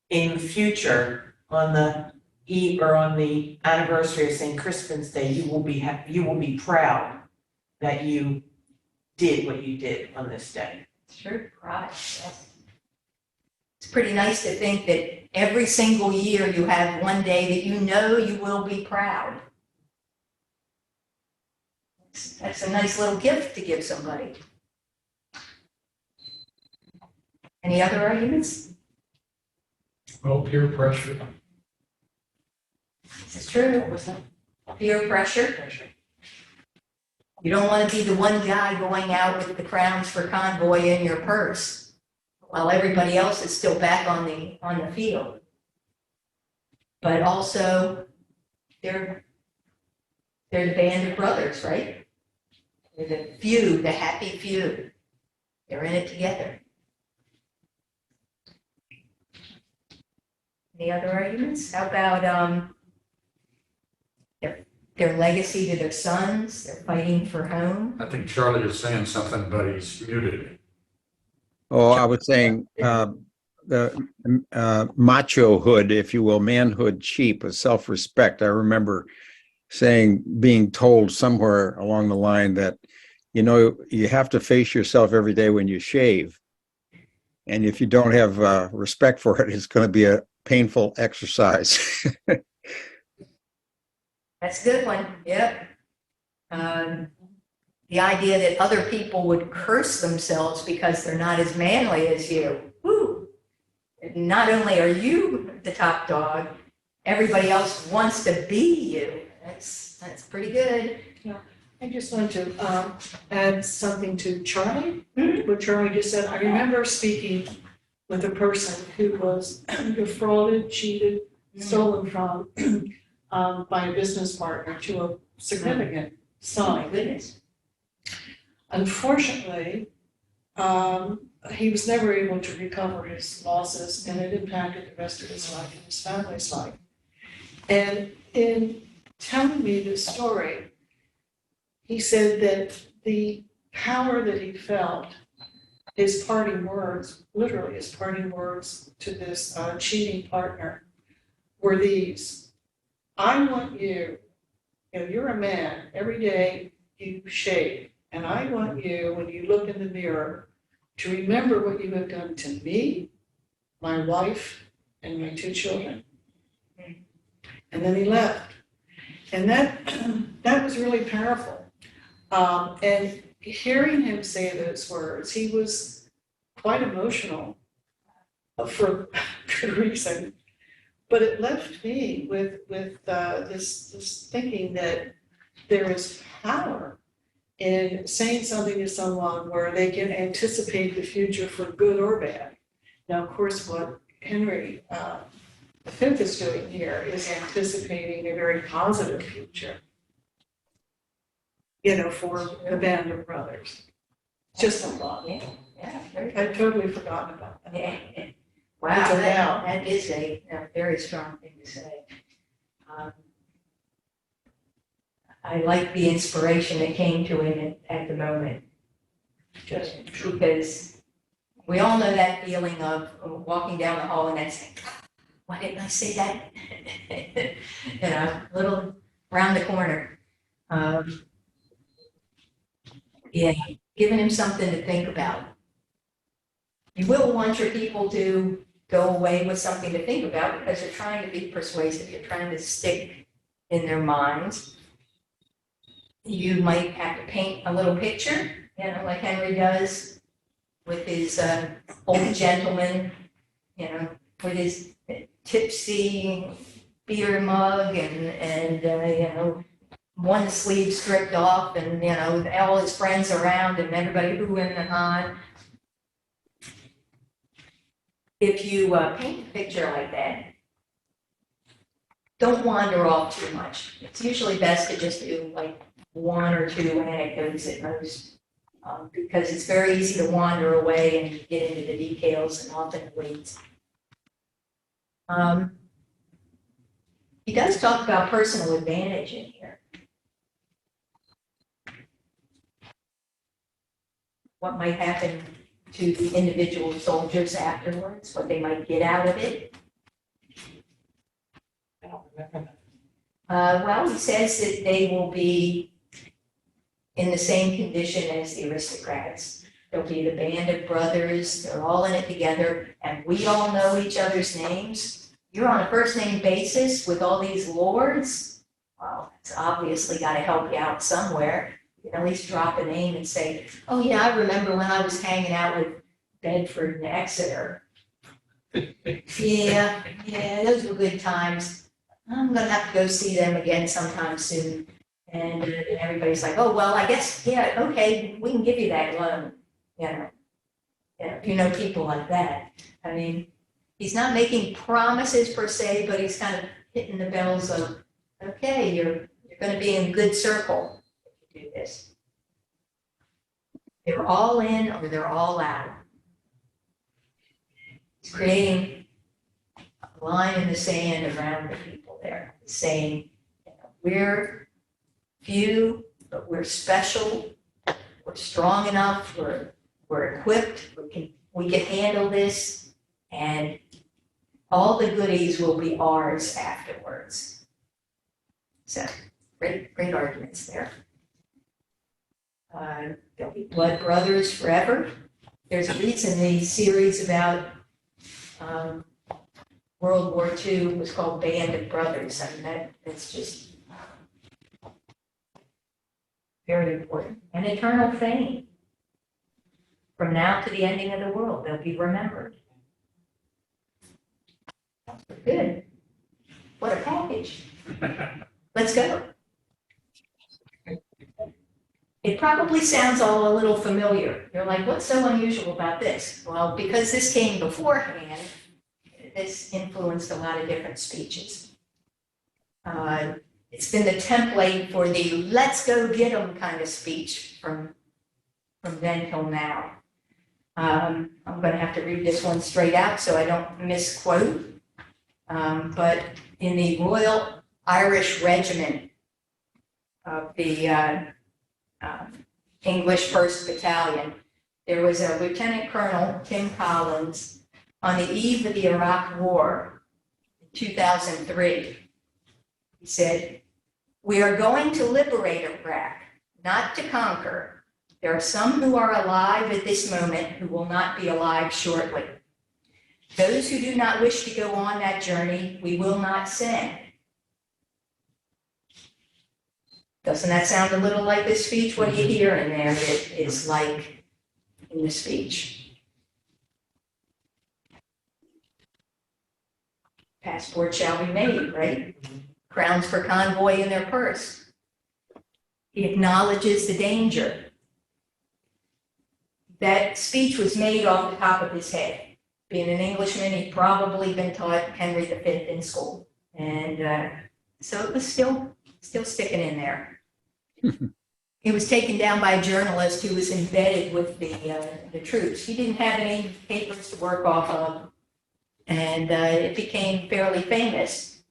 D: in future on the eve or on the anniversary of St. Crispin's Day, you will be proud that you did what you did on this day.
A: Sure, right. Yes. It's pretty nice to think that every single year you have one day that you know you will be proud. That's a nice little gift to give somebody. Any other arguments?
B: Well, peer pressure.
A: This is true. Peer pressure. You don't want to be the one guy going out with the crowns for convoy in your purse while everybody else is still back on the field. But also, they're the band of brothers, right? They're the few, the happy few. They're in it together. Any other arguments? How about their legacy to their sons? They're fighting for home.
C: I think Charlie is saying something, but he's muted.
E: Oh, I was saying the machohood, if you will, manhood cheap, of self-respect. I remember being told somewhere along the line that, you have to face yourself every day when you shave. And if you don't have respect for it, it's going to be a painful exercise.
A: That's a good one. Yep. The idea that other people would curse themselves because they're not as manly as you. Woo. Not only are you the top dog, everybody else wants to be you. That's pretty good.
F: I just want to add something to Charlie, what Charlie just said. I remember speaking with a person who was defrauded, cheated, stolen from by a business partner to a significant
A: Oh my
F: sum.
A: goodness.
F: Unfortunately, he was never able to recover his losses, and it impacted the rest of his life and his family's life. And in telling me this story, he said that the power that he felt, his parting words, literally his parting words to this cheating partner, were these: I want you, you're a man, every day you shave, and I want you, when you look in the mirror, to remember what you have done to me, my wife, and my 2 children. And then he left. And that was really powerful. And hearing him say those words, he was quite emotional for good reason. But it left me with this thinking that there is power in saying something to someone where they can anticipate the future for good or bad. Now, of course, what Henry V is doing here is anticipating a very positive future, for the band of brothers. Just a thought.
A: Yeah, very
F: I'd totally forgotten about that.
A: Yeah. Wow,
F: Until now.
A: that is a very strong thing to say. I like the inspiration that came to him at the moment.
F: Just
A: Because we all know that feeling of walking down the hall and then saying, why didn't I say that? A little around the corner. Yeah, giving him something to think about. You will want your people to go away with something to think about because you're trying to be persuasive. You're trying to stick in their minds. You might have to paint a little picture, like Henry does with his old gentleman, with his tipsy beer mug and one sleeve stripped off and, all his friends around and everybody hooing and hawing. If you paint a picture like that, don't wander off too much. It's usually best to just do like 1 or 2 anecdotes at most, because it's very easy to wander away and get into the details and often it leads. He does talk about personal advantage in here. What might happen to the individual soldiers afterwards, what they might get out of it.
F: I don't remember that.
A: Well, he says that they will be in the same condition as the aristocrats. They'll be the band of brothers, they're all in it together, and we all know each other's names. You're on a first name basis with all these lords. Well, it's obviously got to help you out somewhere. You can at least drop a name and say, oh yeah, I remember when I was hanging out with Bedford and Exeter. Yeah, those were good times. I'm gonna have to go see them again sometime soon. And everybody's like, oh, well, I guess, yeah, okay, we can give you that loan, you know. Yeah, if you know people like that. I mean, he's not making promises per se, but he's kind of hitting the bells of, okay, you're going to be in good circle if you do this. They're all in or they're all out. He's creating a line in the sand around the people there, saying, you know, we're few, but we're special. We're strong enough. We're equipped. We can handle this, and all the goodies will be ours afterwards. So, great arguments there. There'll be blood brothers forever. There's a reason the series about World War II was called Band of Brothers. I mean, that's just very important. And eternal fame. From now to the ending of the world, they'll be remembered. Good. What a package. Let's go. It probably sounds all a little familiar. You're like, what's so unusual about this? Well, because this came beforehand, this influenced a lot of different speeches. It's been the template for the let's go get 'em kind of speech from then till now. I'm going to have to read this one straight out so I don't misquote. But in the Royal Irish Regiment of the English 1st Battalion, there was a Lieutenant Colonel, Tim Collins, on the eve of the Iraq War in 2003. He said, "We are going to liberate Iraq, not to conquer. There are some who are alive at this moment who will not be alive shortly. Those who do not wish to go on that journey, we will not send." Doesn't that sound a little like this speech? What do you hear in there that is like in the speech? Passport shall be made, right? Crowns for convoy in their purse. He acknowledges the danger. That speech was made off the top of his head. Being an Englishman, he'd probably been taught Henry V in school. And so it was still sticking in there. It was taken down by a journalist who was embedded with the troops. He didn't have any papers to work off of, and it became fairly famous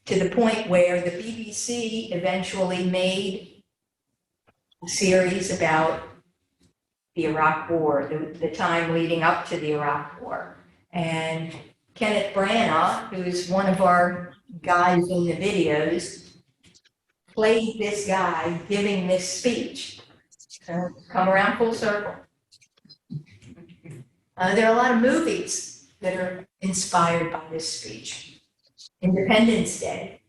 A: to the point where the BBC eventually made a series about the Iraq War, the time leading up to the Iraq War. And Kenneth Branagh, who's one of our guys in the videos, played this guy giving this speech. So come around full circle. There are a lot of movies that are inspired by this speech. Independence Day,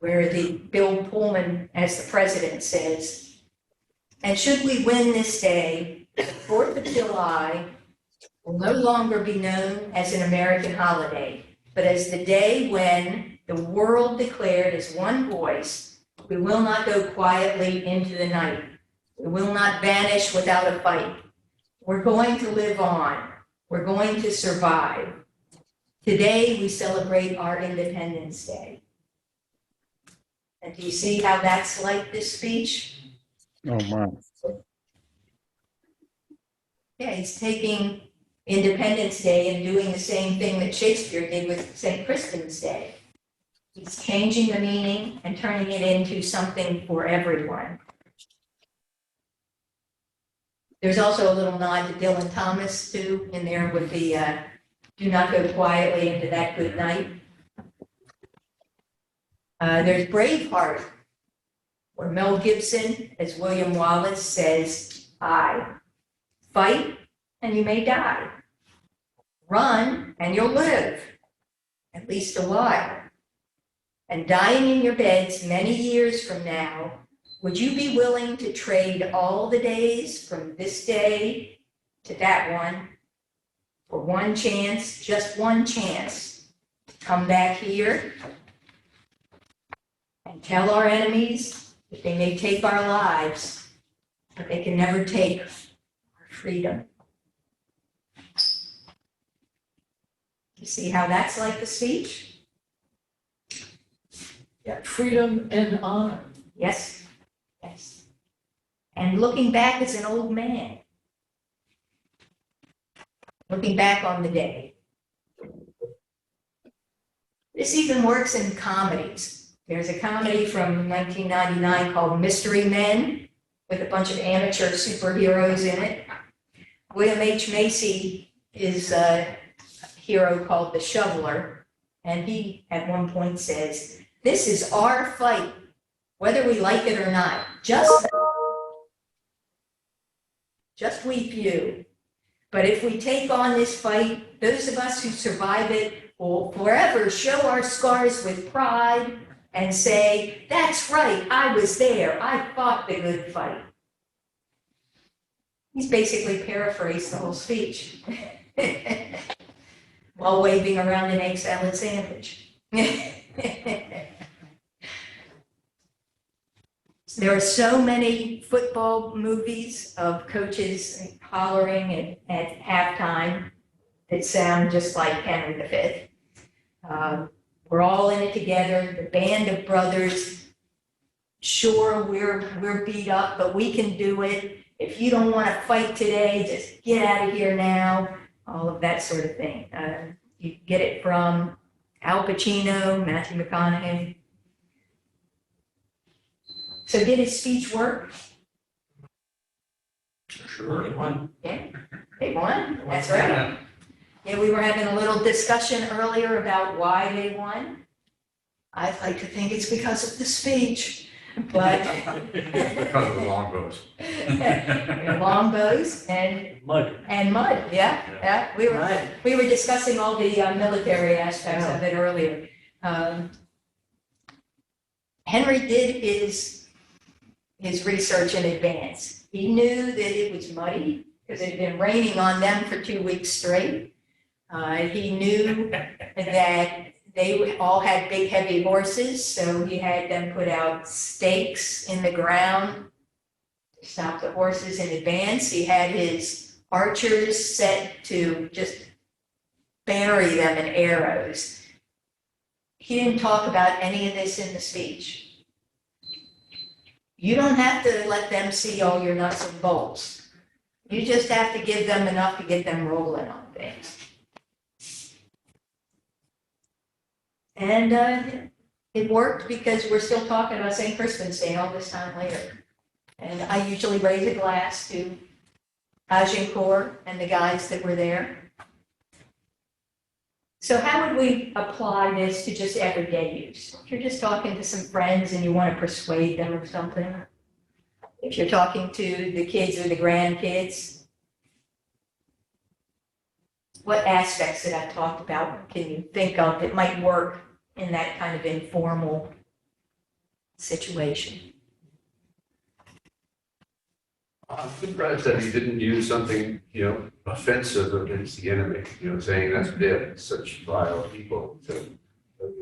A: where the Bill Pullman, as the president, says, "And should we win this day, the 4th of July will no longer be known as an American holiday, but as the day when the world declared as one voice, we will not go quietly into the night. We will not vanish without a fight. We're going to live on. We're going to survive. Today, we celebrate our Independence Day." And do you see how that's like this speech?
E: Oh, my.
A: Yeah, he's taking Independence Day and doing the same thing that Shakespeare did with St. Crispin's Day. He's changing the meaning and turning it into something for everyone. There's also a little nod to Dylan Thomas, too, in there with the "do not go quietly into that good night." There's Braveheart, where Mel Gibson, as William Wallace, says, "I fight and you may die. Run and you'll live, at least a while. And dying in your beds many years from now, would you be willing to trade all the days from this day to that one for one chance, just one chance, to come back here?" and tell our enemies that they may take our lives, but they can never take our freedom. You see how that's like the speech?
F: Yeah, freedom and honor.
A: Yes, yes. And looking back as an old man, looking back on the day. This even works in comedies. There's a comedy from 1999 called Mystery Men with a bunch of amateur superheroes in it. William H. Macy is a hero called the Shoveler, and he at one point says, "This is our fight, whether we like it or not. Just we few. But if we take on this fight, those of us who survive it will forever show our scars with pride and say, 'That's right, I was there. I fought the good fight.'" He's basically paraphrased the whole speech while waving around an egg salad sandwich. There are so many football movies of coaches hollering at halftime that sound just like Henry V. We're all in it together, the band of brothers. Sure, we're beat up, but we can do it. If you don't want to fight today, just get out of here now. All of that sort of thing. You get it from Al Pacino, Matthew McConaughey. So did his speech work?
C: Sure.
A: Yeah, they won. That's right. Yeah, we were having a little discussion earlier about why they won. I'd like to think it's because of the speech, but
C: Because of the longbows.
A: longbows and
B: Mud.
A: mud. Yeah. We were discussing all the military aspects of it earlier. Henry did his research in advance. He knew that it was muddy because it had been raining on them for 2 weeks straight. He knew that they all had big, heavy horses, so he had them put out stakes in the ground to stop the horses in advance. He had his archers set to just bury them in arrows. He didn't talk about any of this in the speech. You don't have to let them see all your nuts and bolts. You just have to give them enough to get them rolling on things. And it worked because we're still talking about St. Crispin's Day all this time later. And I usually raise a glass to Agincourt and the guys that were there. So how would we apply this to just everyday use? If you're just talking to some friends and you want to persuade them of something, if you're talking to the kids or the grandkids, what aspects that I've talked about can you think of that might work in that kind of informal situation?
G: I'm surprised that he didn't use something, offensive against the enemy, saying that's dead, such vile people,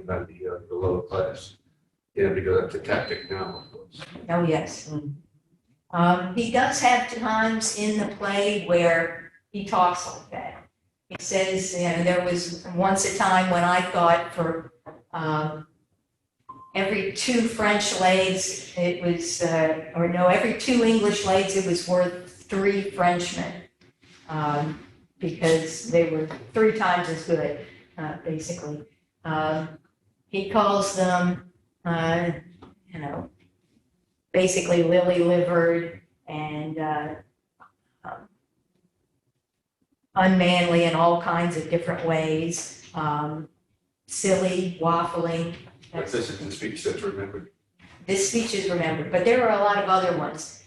G: not the lower class. Because that's a tactic now, of course.
A: Oh, yes. He does have times in the play where he talks like that. He says, there was once a time when I thought for every 2 French legs, it was, every 2 English legs, it was worth 3 Frenchmen, because they were 3 times as good, basically. He calls them, basically lily-livered and unmanly in all kinds of different ways, silly, waffling.
G: But this is the speech that's remembered.
A: This speech is remembered, but there are a lot of other ones.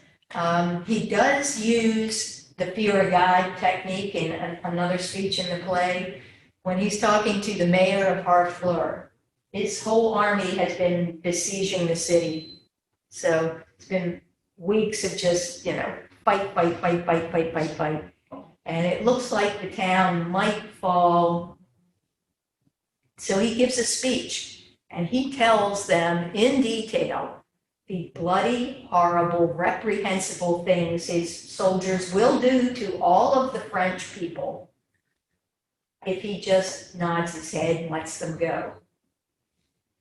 A: He does use the fear of God technique in another speech in the play when he's talking to the mayor of Harfleur. His whole army has been besieging the city. So it's been weeks of just, fight. And it looks like the town might fall. So he gives a speech. And he tells them in detail the bloody, horrible, reprehensible things his soldiers will do to all of the French people if he just nods his head and lets them go.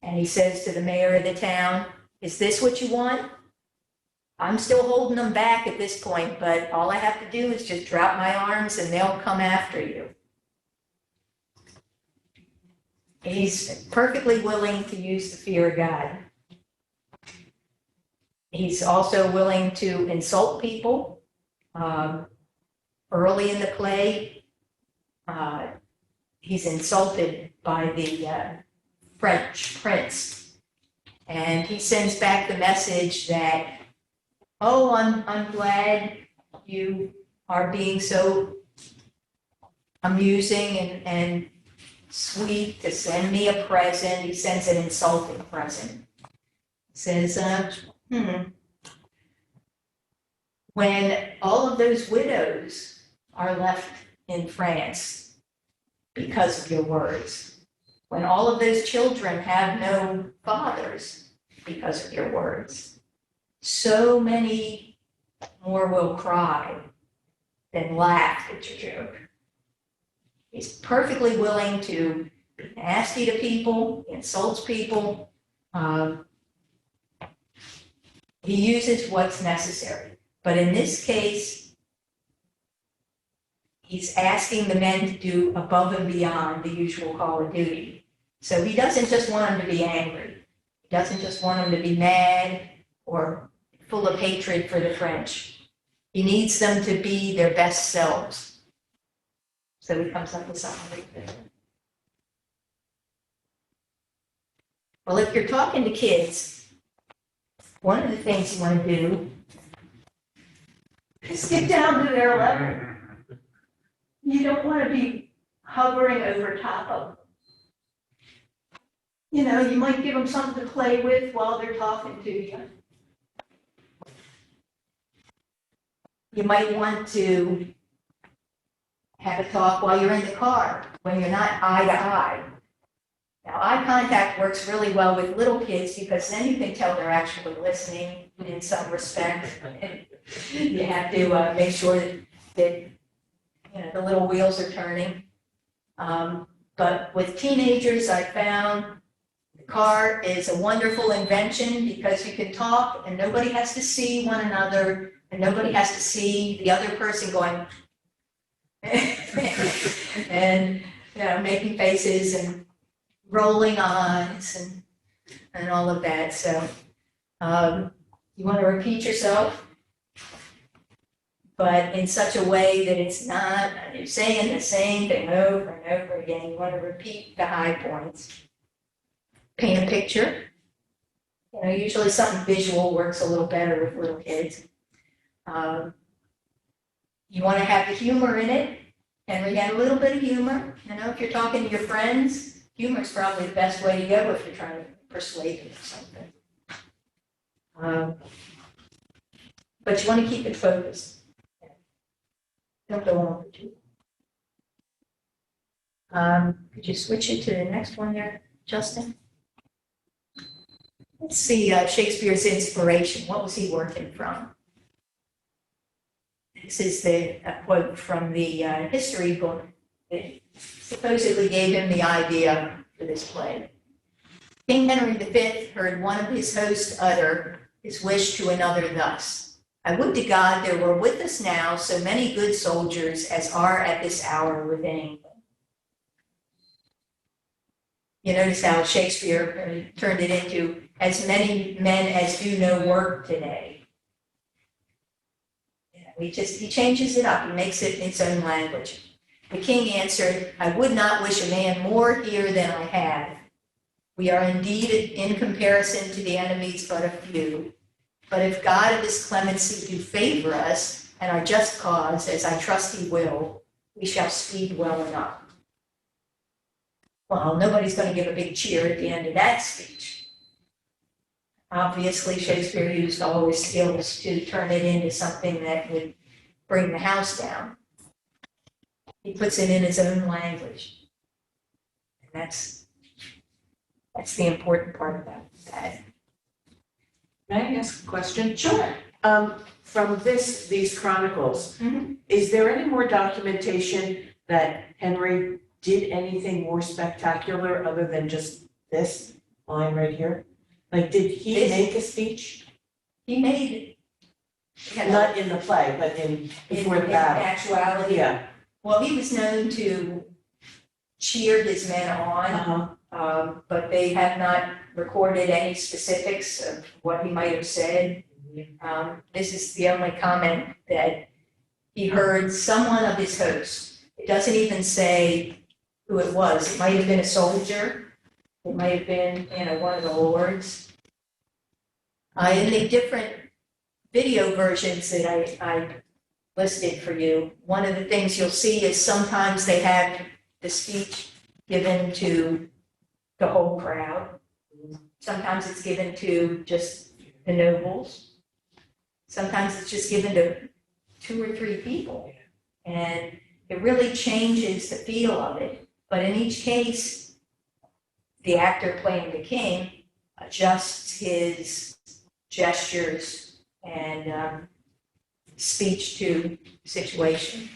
A: And he says to the mayor of the town, "Is this what you want? I'm still holding them back at this point, but all I have to do is just drop my arms and they'll come after you." He's perfectly willing to use the fear of God. He's also willing to insult people. Early in the play, he's insulted by the French prince. And he sends back the message that, "Oh, I'm glad you are being so amusing and sweet to send me a present." He sends an insulting present. He says, when all of those widows are left in France because of your words, when all of those children have no fathers because of your words, so many more will cry than laugh at your joke. He's perfectly willing to be nasty to people, insults people. He uses what's necessary. But in this case, he's asking the men to do above and beyond the usual call of duty. So he doesn't just want them to be angry. He doesn't just want them to be mad or full of hatred for the French. He needs them to be their best selves. So he comes up with something like this. Well, if you're talking to kids, one of the things you want to do is get down to their level. You don't want to be hovering over top of them. You know, you might give them something to play with while they're talking to you. You might want to have a talk while you're in the car, when you're not eye to eye. Now, eye contact works really well with little kids because then you can tell they're actually listening in some respect. You have to make sure that the little wheels are turning. But with teenagers, I found the car is a wonderful invention because you can talk and nobody has to see one another and nobody has to see the other person going and making faces and rolling eyes and all of that. So you want to repeat yourself, but in such a way that it's not, you're saying the same thing over and over again. You want to repeat the high points. Paint a picture. Usually something visual works a little better with little kids. You want to have the humor in it, and we get a little bit of humor. If you're talking to your friends, humor is probably the best way to go if you're trying to persuade them or something. But you want to keep it focused. Don't go on for too long. Could you switch it to the next one there, Justin? Let's see Shakespeare's inspiration. What was he working from? This is a quote from the history book that supposedly gave him the idea for this play. King Henry V heard one of his hosts utter his wish to another thus: "I would to God there were with us now so many good soldiers as are at this hour within England." You notice how Shakespeare turned it into "as many men as do no work today." He changes it up. He makes it in its own language. The king answered, "I would not wish a man more here than I have. We are indeed in comparison to the enemies but a few. But if God of his clemency do favor us and our just cause, as I trust he will, we shall speed well enough." Well, nobody's going to give a big cheer at the end of that speech. Obviously, Shakespeare used all his skills to turn it into something that would bring the house down. He puts it in his own language. And that's That's the important part about that.
D: May I ask a question?
A: Sure.
D: From these chronicles,
A: Mhm.
D: is there any more documentation that Henry did anything more spectacular other than just this line right here? Like, did he
A: This-
D: make a speech?
A: He made, you know,
D: Not in the play, but before the
A: in
D: battle?
A: actuality,
D: Yeah,
A: well, he was known to cheer his men on, but they have not recorded any specifics of what he might have said. This is the only comment that he heard someone of his host. It doesn't even say who it was. It might have been a soldier. It might have been, one of the lords. In the different video versions that I listed for you, one of the things you'll see is sometimes they have the speech given to the whole crowd. Sometimes it's given to just the nobles. Sometimes it's just given to 2 or 3 people. And it really changes the feel of it. But in each case, the actor playing the king adjusts his gestures and speech to the situation.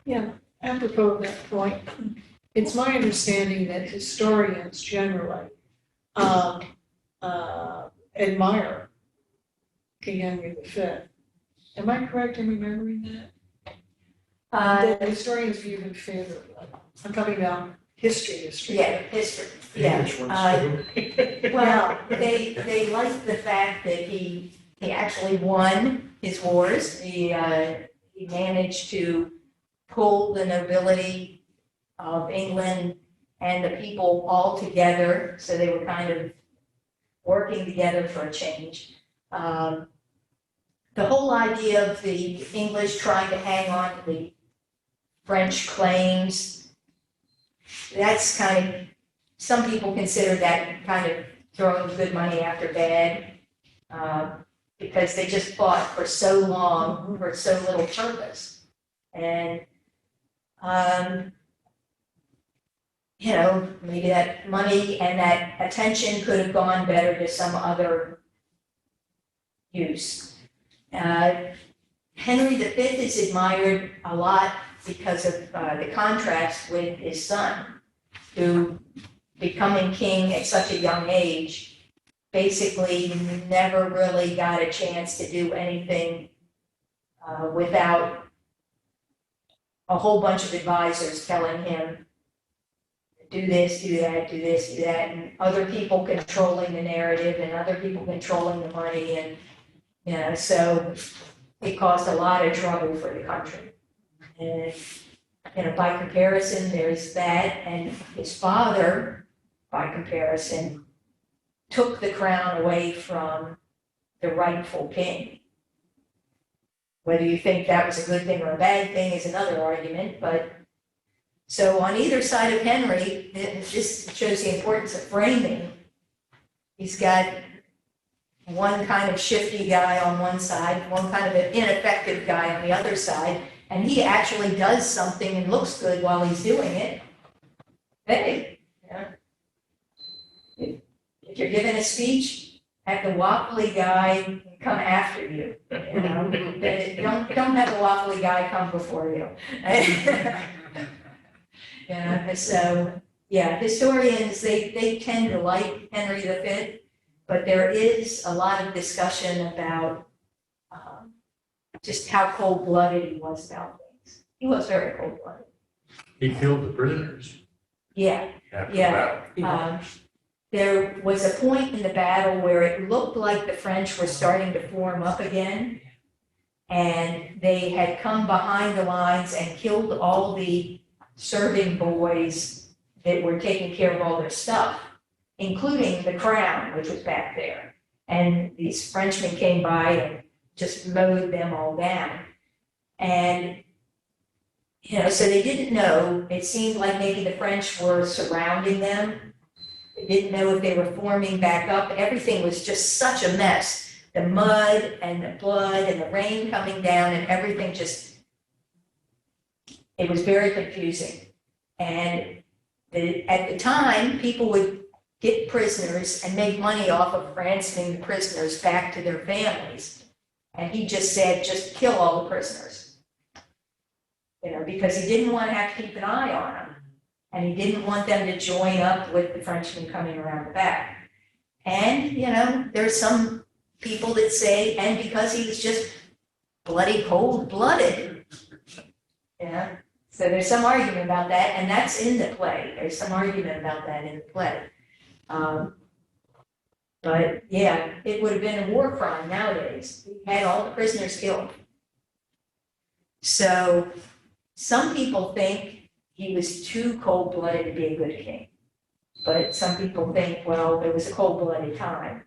F: Yeah, apropos of that point, it's my understanding that historians generally admire King Henry V. Am I correct in remembering that? The historians view him favorably. I'm talking about history.
A: Yeah, history, yeah.
B: Which ones do?
A: Well, they like the fact that he actually won his wars. He managed to pull the nobility of England and the people all together, so they were kind of working together for a change. The whole idea of the English trying to hang on to the French claims, that's kind of, some people consider that kind of throwing good money after bad, because they just fought for so long for so little purpose. And, maybe that money and that attention could have gone better to some other use. Henry V is admired a lot because of the contrast with his son, who, becoming king at such a young age, basically never really got a chance to do anything without a whole bunch of advisors telling him, do this, do that, do this, do that, and other people controlling the narrative and other people controlling the money, and so it caused a lot of trouble for the country. And by comparison, there's that, and his father, by comparison, took the crown away from the rightful king. Whether you think that was a good thing or a bad thing is another argument, but so on either side of Henry, this shows the importance of framing. He's got one kind of shifty guy on one side, one kind of an ineffective guy on the other side, and he actually does something and looks good while he's doing it. Hey, if you're giving a speech, have the waffly guy come after you. Don't have the waffly guy come before you. So historians they tend to like Henry V, but there is a lot of discussion about just how cold-blooded he was about things. He was very cold-blooded.
C: He killed the prisoners
A: Yeah.
C: after the
A: Yeah.
C: battle.
A: There was a point in the battle where it looked like the French were starting to form up again, and they had come behind the lines and killed all the serving boys that were taking care of all their stuff, including the crown, which was back there. And these Frenchmen came by and just mowed them all down. And, so they didn't know. It seemed like maybe the French were surrounding them. They didn't know if they were forming back up. Everything was just such a mess. The mud and the blood and the rain coming down and everything it was very confusing. And at the time, people would get prisoners and make money off of ransoming the prisoners back to their families. And he just said, just kill all the prisoners. You know, because he didn't want to have to keep an eye on them. And he didn't want them to join up with the Frenchmen coming around the back. And, you know, there's some people that say, and because he was just bloody cold-blooded, you know? So there's some argument about that, and that's in the play. There's some argument about that in the play. But yeah, it would have been a war crime nowadays. He had all the prisoners killed. So some people think he was too cold-blooded to be a good king. But some people think, well, it was a cold-blooded time.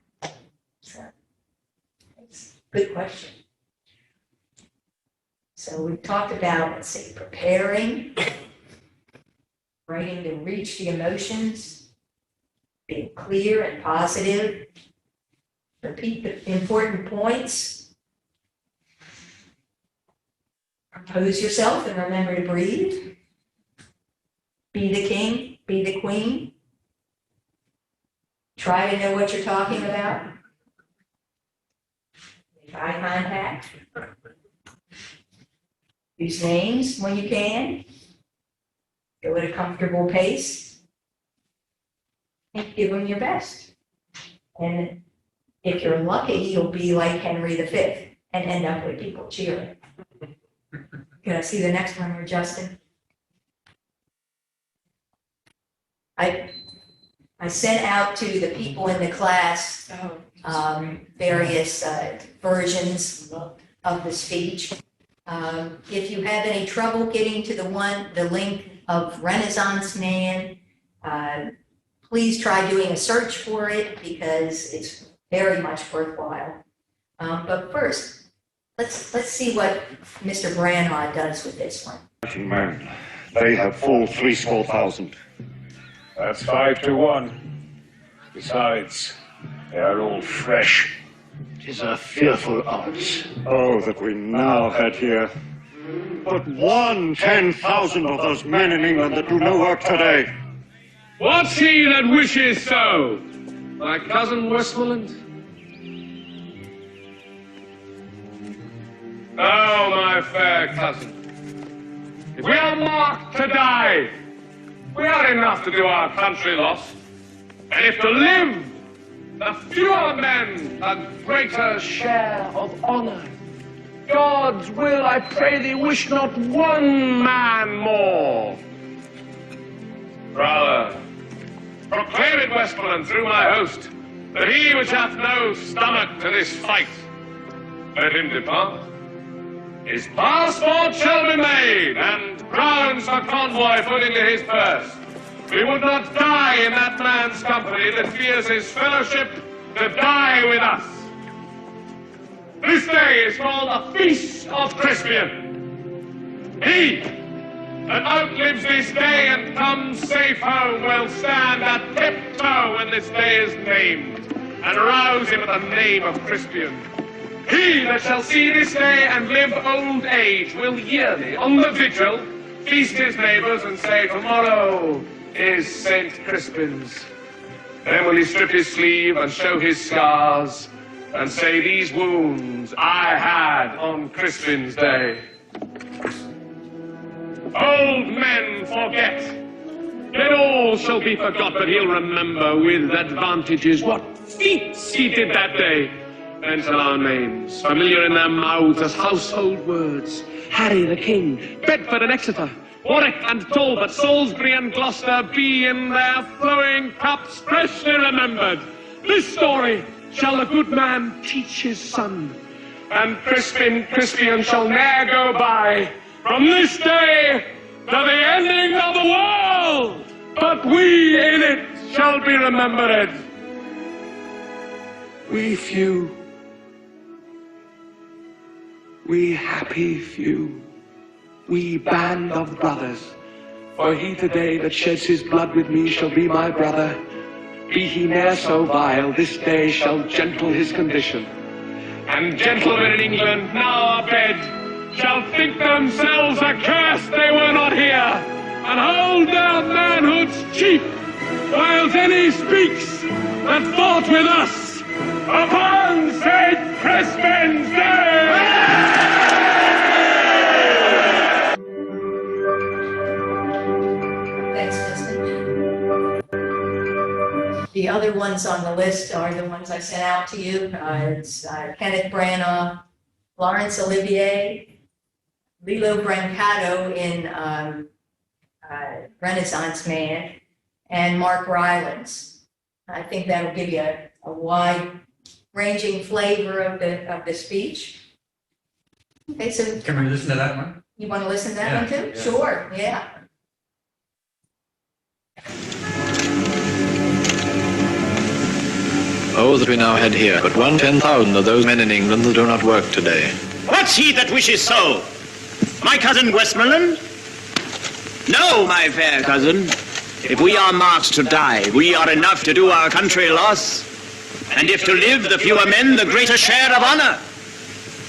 A: So it's a good question. So we've talked about, let's see, preparing, writing to reach the emotions, being clear and positive, repeat the important points, compose yourself and remember to breathe, be the king, be the queen, try to know what you're talking about, make eye contact, use names when you can, go at a comfortable pace, and give them your best. And if you're lucky, you'll be like Henry V and end up with people cheering. Can I see the next one here, Justin? I sent out to the people in the class various versions of the speech. If you have any trouble getting to the link of Renaissance Man, please try doing a search for it because it's very much worthwhile. But first, let's see what Mr. Branhard does with this one.
B: Fighting men, they have full 300,000. That's 5 to 1. Besides, they are all fresh. 'Tis a fearful odds. Oh, that we now had here. But 10,000 of those men in England that do no work today.
H: What's he that wishes so? My cousin Westmoreland? Oh, my fair cousin. If we are marked to die, we are enough to do our country loss. And if to live, the fewer men, a greater share of honor. God's will, I pray thee, wish not one man more. Brother, proclaim it, Westmoreland, through my host, that he which hath no stomach to this fight, let him depart. His passport shall be made, and crowns for convoy put into his purse. We would not die in that man's company that fears his fellowship to die with us. This day is called the Feast of Crispian. He that outlives this day and comes safe home will stand at tiptoe when this day is named, and rouse him at the name of Crispian. He that shall see this day and live old age will yearly, on the vigil, feast his neighbours and say, tomorrow is St. Crispin's. Then will he strip his sleeve and show his scars and say, these wounds I had on Crispin's day. Old men forget, yet all shall be forgot, but he'll remember with advantages what feats he did that day. Then shall our names, familiar in their mouths as household words, Harry the King, Bedford and Exeter, Warwick and Talbot, Salisbury and Gloucester, be in their flowing cups freshly remembered. This story shall the good man teach his son, and Crispian shall ne'er go by from this day to the ending of the world, but we in it shall be remembered. We few, we happy few, we band of brothers, for he today that sheds his blood with me shall be my brother. Be he ne'er so vile, this day shall gentle his condition. And gentlemen in England now abed shall think themselves accursed they were not here, and hold their manhood's chief while Denny speaks that fought with us upon St. Crispin's Day!
A: Thanks, Justin. The other ones on the list are the ones I sent out to you. It's Kenneth Branagh, Laurence Olivier, Lilo Brancato in Renaissance Man, and Mark Rylance. I think that'll give you a wide-ranging flavor of the speech. Okay, so
C: Can we listen to that one?
A: you want to listen to that one too?
C: Yeah.
A: Sure, yeah.
I: Oh, that we now had here but 1/10,000 of those men in England that do not work today.
J: What's he that wishes so? My cousin Westmoreland? No, my fair cousin. If we are marked to die, we are enough to do our country loss. And if to live, the fewer men, the greater share of honor.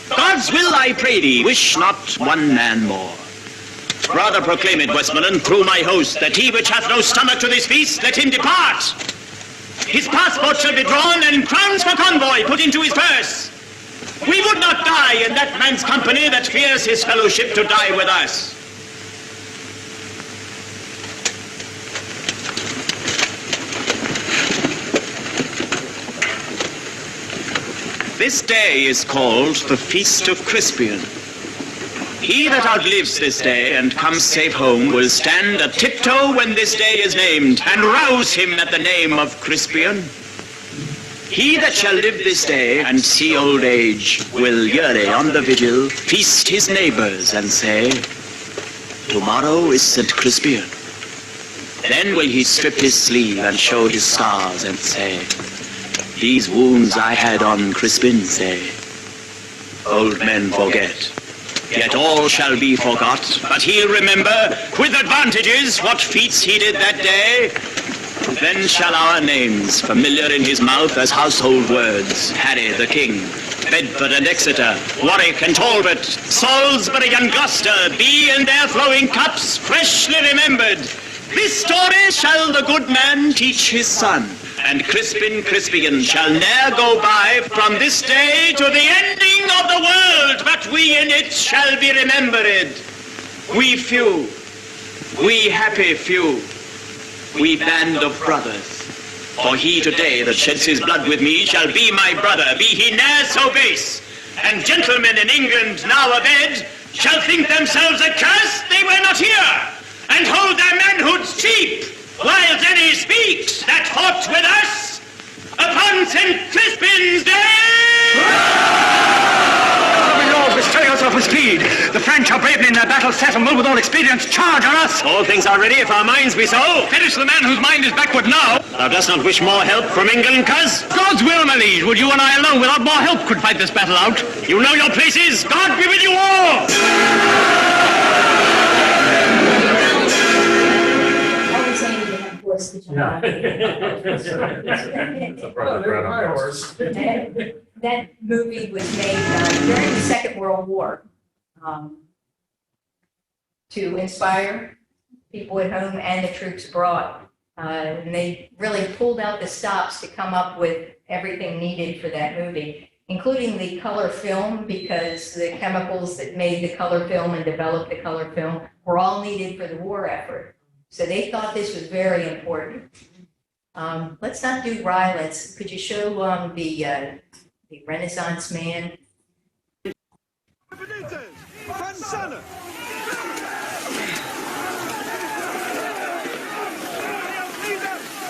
J: God's will, I pray thee, wish not one man more. Rather proclaim it, Westmoreland, through my host, that he which hath no stomach to this feast, let him depart. His passport shall be drawn, and crowns for convoy put into his purse. We would not die in that man's company that fears his fellowship to die with us. This day is called the Feast of Crispian. He that outlives this day and comes safe home will stand a tiptoe when this day is named, and rouse him at the name of Crispian. He that shall live this day and see old age will yearly on the vigil feast his neighbors and say, tomorrow is St. Crispian. Then will he strip his sleeve and show his scars and say, these wounds I had on Crispin's day. Old men forget, yet all shall be forgot, but he'll remember with advantages what feats he did that day. Then shall our names, familiar in his mouth as household words, Harry the King, Bedford and Exeter, Warwick and Talbot, Salisbury and Gloucester, be in their flowing cups freshly remembered. This story shall the good man teach his son, and Crispian shall ne'er go by from this day to the ending of the world, but we in it shall be remembered. We few, we happy few, we band of brothers. For he today that sheds his blood with me shall be my brother, be he ne'er so base. And gentlemen in England now abed shall think themselves accursed they were not here, and hold their manhoods cheap, while Denny speaks that fought with us upon St. Crispin's Day! Bestir yourself with speed. The French are bravely in their battle set and will with all expedience charge on us. All things are ready if our minds be so. Finish the man whose mind is backward now. Thou dost not wish more help from England, cuz? God's will, my liege. Would you and I alone without more help could fight this battle out? You know your places. God be with you all.
A: Always aiming to have voice to jump out.
C: It's a brother horse.
A: That movie was made during the Second World War to inspire people at home and the troops abroad. And they really pulled out the stops to come up with everything needed for that movie, including the color film, because the chemicals that made the color film and developed the color film were all needed for the war effort. So they thought this was very important. Let's not do Rylance. Could you show the Renaissance Man?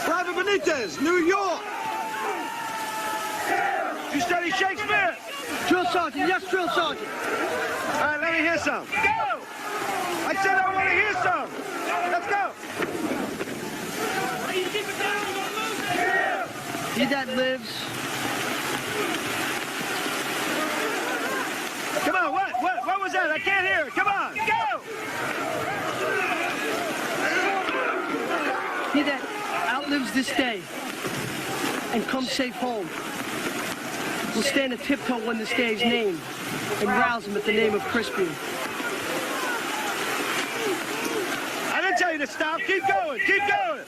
K: Private Benitez, New York. You study Shakespeare? Drill sergeant, yes, drill sergeant. All right, let me hear some. Go! I said I want to hear some. Let's go. He that lives. Come on, what was that? I can't hear it. Come on, go! He that outlives this day and comes safe home will stand a tiptoe when this day is named and rouse him at the name of Crispian. I didn't tell you to stop. Keep going. Keep going.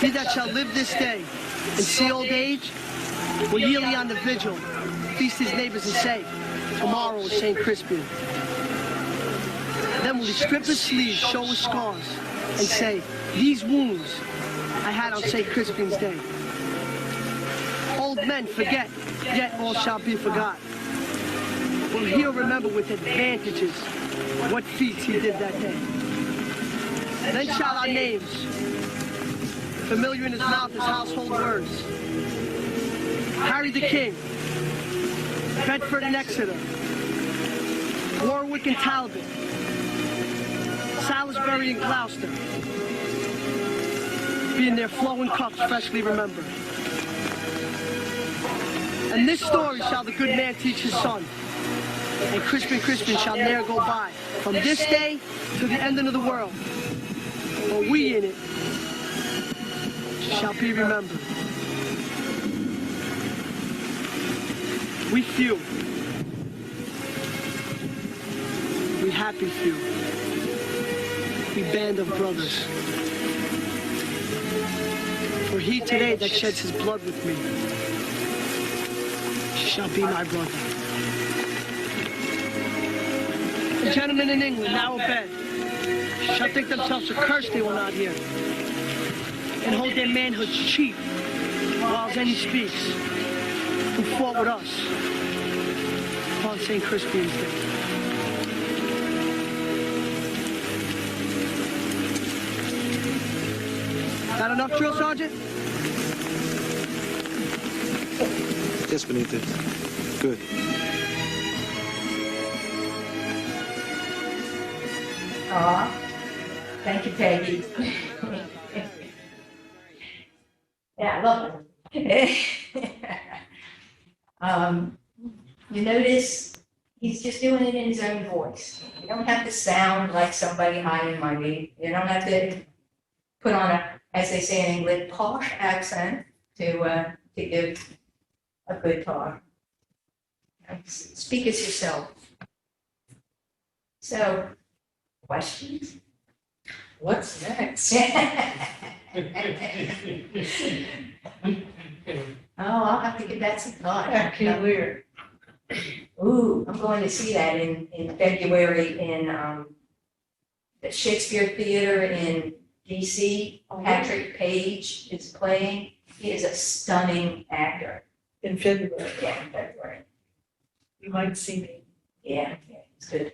K: He that shall live this day and see old age will yearly on the vigil feast his neighbors and say, tomorrow is St. Crispin. Then will he strip his sleeves, show his scars, and say, these wounds I had on St. Crispin's day. Old men forget, yet all shall be forgot. Well, he'll remember with advantages what feats he did that day. Then shall our names, familiar in his mouth as household words, Harry the King, Bedford and Exeter, Warwick and Talbot, Salisbury and Gloucester, be in their flowing cups freshly remembered. And this story shall the good man teach his son, and Crispin shall ne'er go by, from this day to the ending of the world. For we in it shall be remembered. We few, we happy few, we band of brothers. For he today that sheds his blood with me shall be my brother. The gentlemen in England now abed shall think themselves accursed they were not here, and hold their manhoods cheap, whiles any speaks, who fought with us upon St. Crispin's Day. Got enough, Drill Sergeant?
I: Yes, Benitez. Good.
A: Aw, thank you, Peggy. Yeah, I love it. You notice he's just doing it in his own voice. You don't have to sound like somebody high and mighty. You don't have to put on a, as they say in England, posh accent to give a good talk. Speak as yourself. So, questions?
F: What's next?
A: Oh, I'll have to give that some thought.
F: Cavalier.
A: Ooh, I'm going to see that in February in the Shakespeare Theater in DC. Patrick Page is playing. He is a stunning actor.
F: In February.
A: Yeah, in February.
F: You might see me.
A: Yeah, it's good.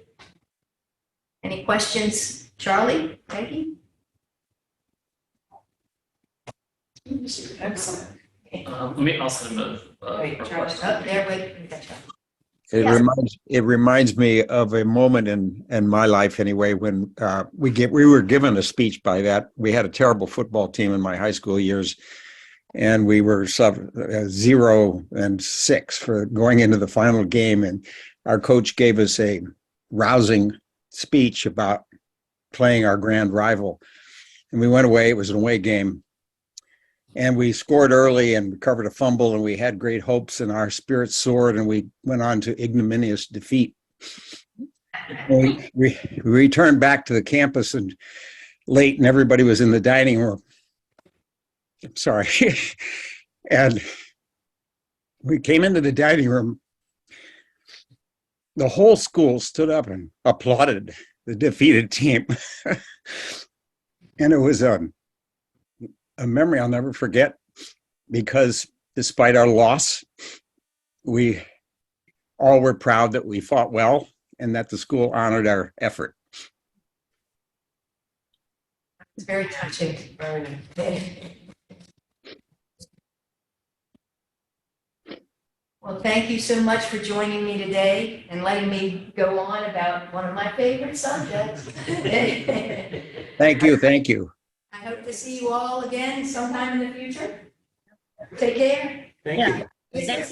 A: Any questions, Charlie, Peggy?
F: Excellent.
L: Let me also move.
A: Wait, Charlie, up there, wait.
E: It
A: Yeah.
E: reminds me of a moment in my life anyway when we were given a speech by that. We had a terrible football team in my high school years, and we were 0-6 for going into the final game. And our coach gave us a rousing speech about playing our grand rival. And we went away. It was an away game. And we scored early and recovered a fumble, and we had great hopes, and our spirits soared, and we went on to ignominious defeat. We returned back to the campus and late, and everybody was in the dining room. Sorry. And we came into the dining room. The whole school stood up and applauded the defeated team. And it was a memory I'll never forget, because despite our loss, we all were proud that we fought well and that the school honored our effort.
A: It's very touching. Well, thank you so much for joining me today and letting me go on about one of my favorite subjects.
E: Thank you.
A: I hope to see you all again sometime in the future. Take care.
D: Thank you.
A: Yeah.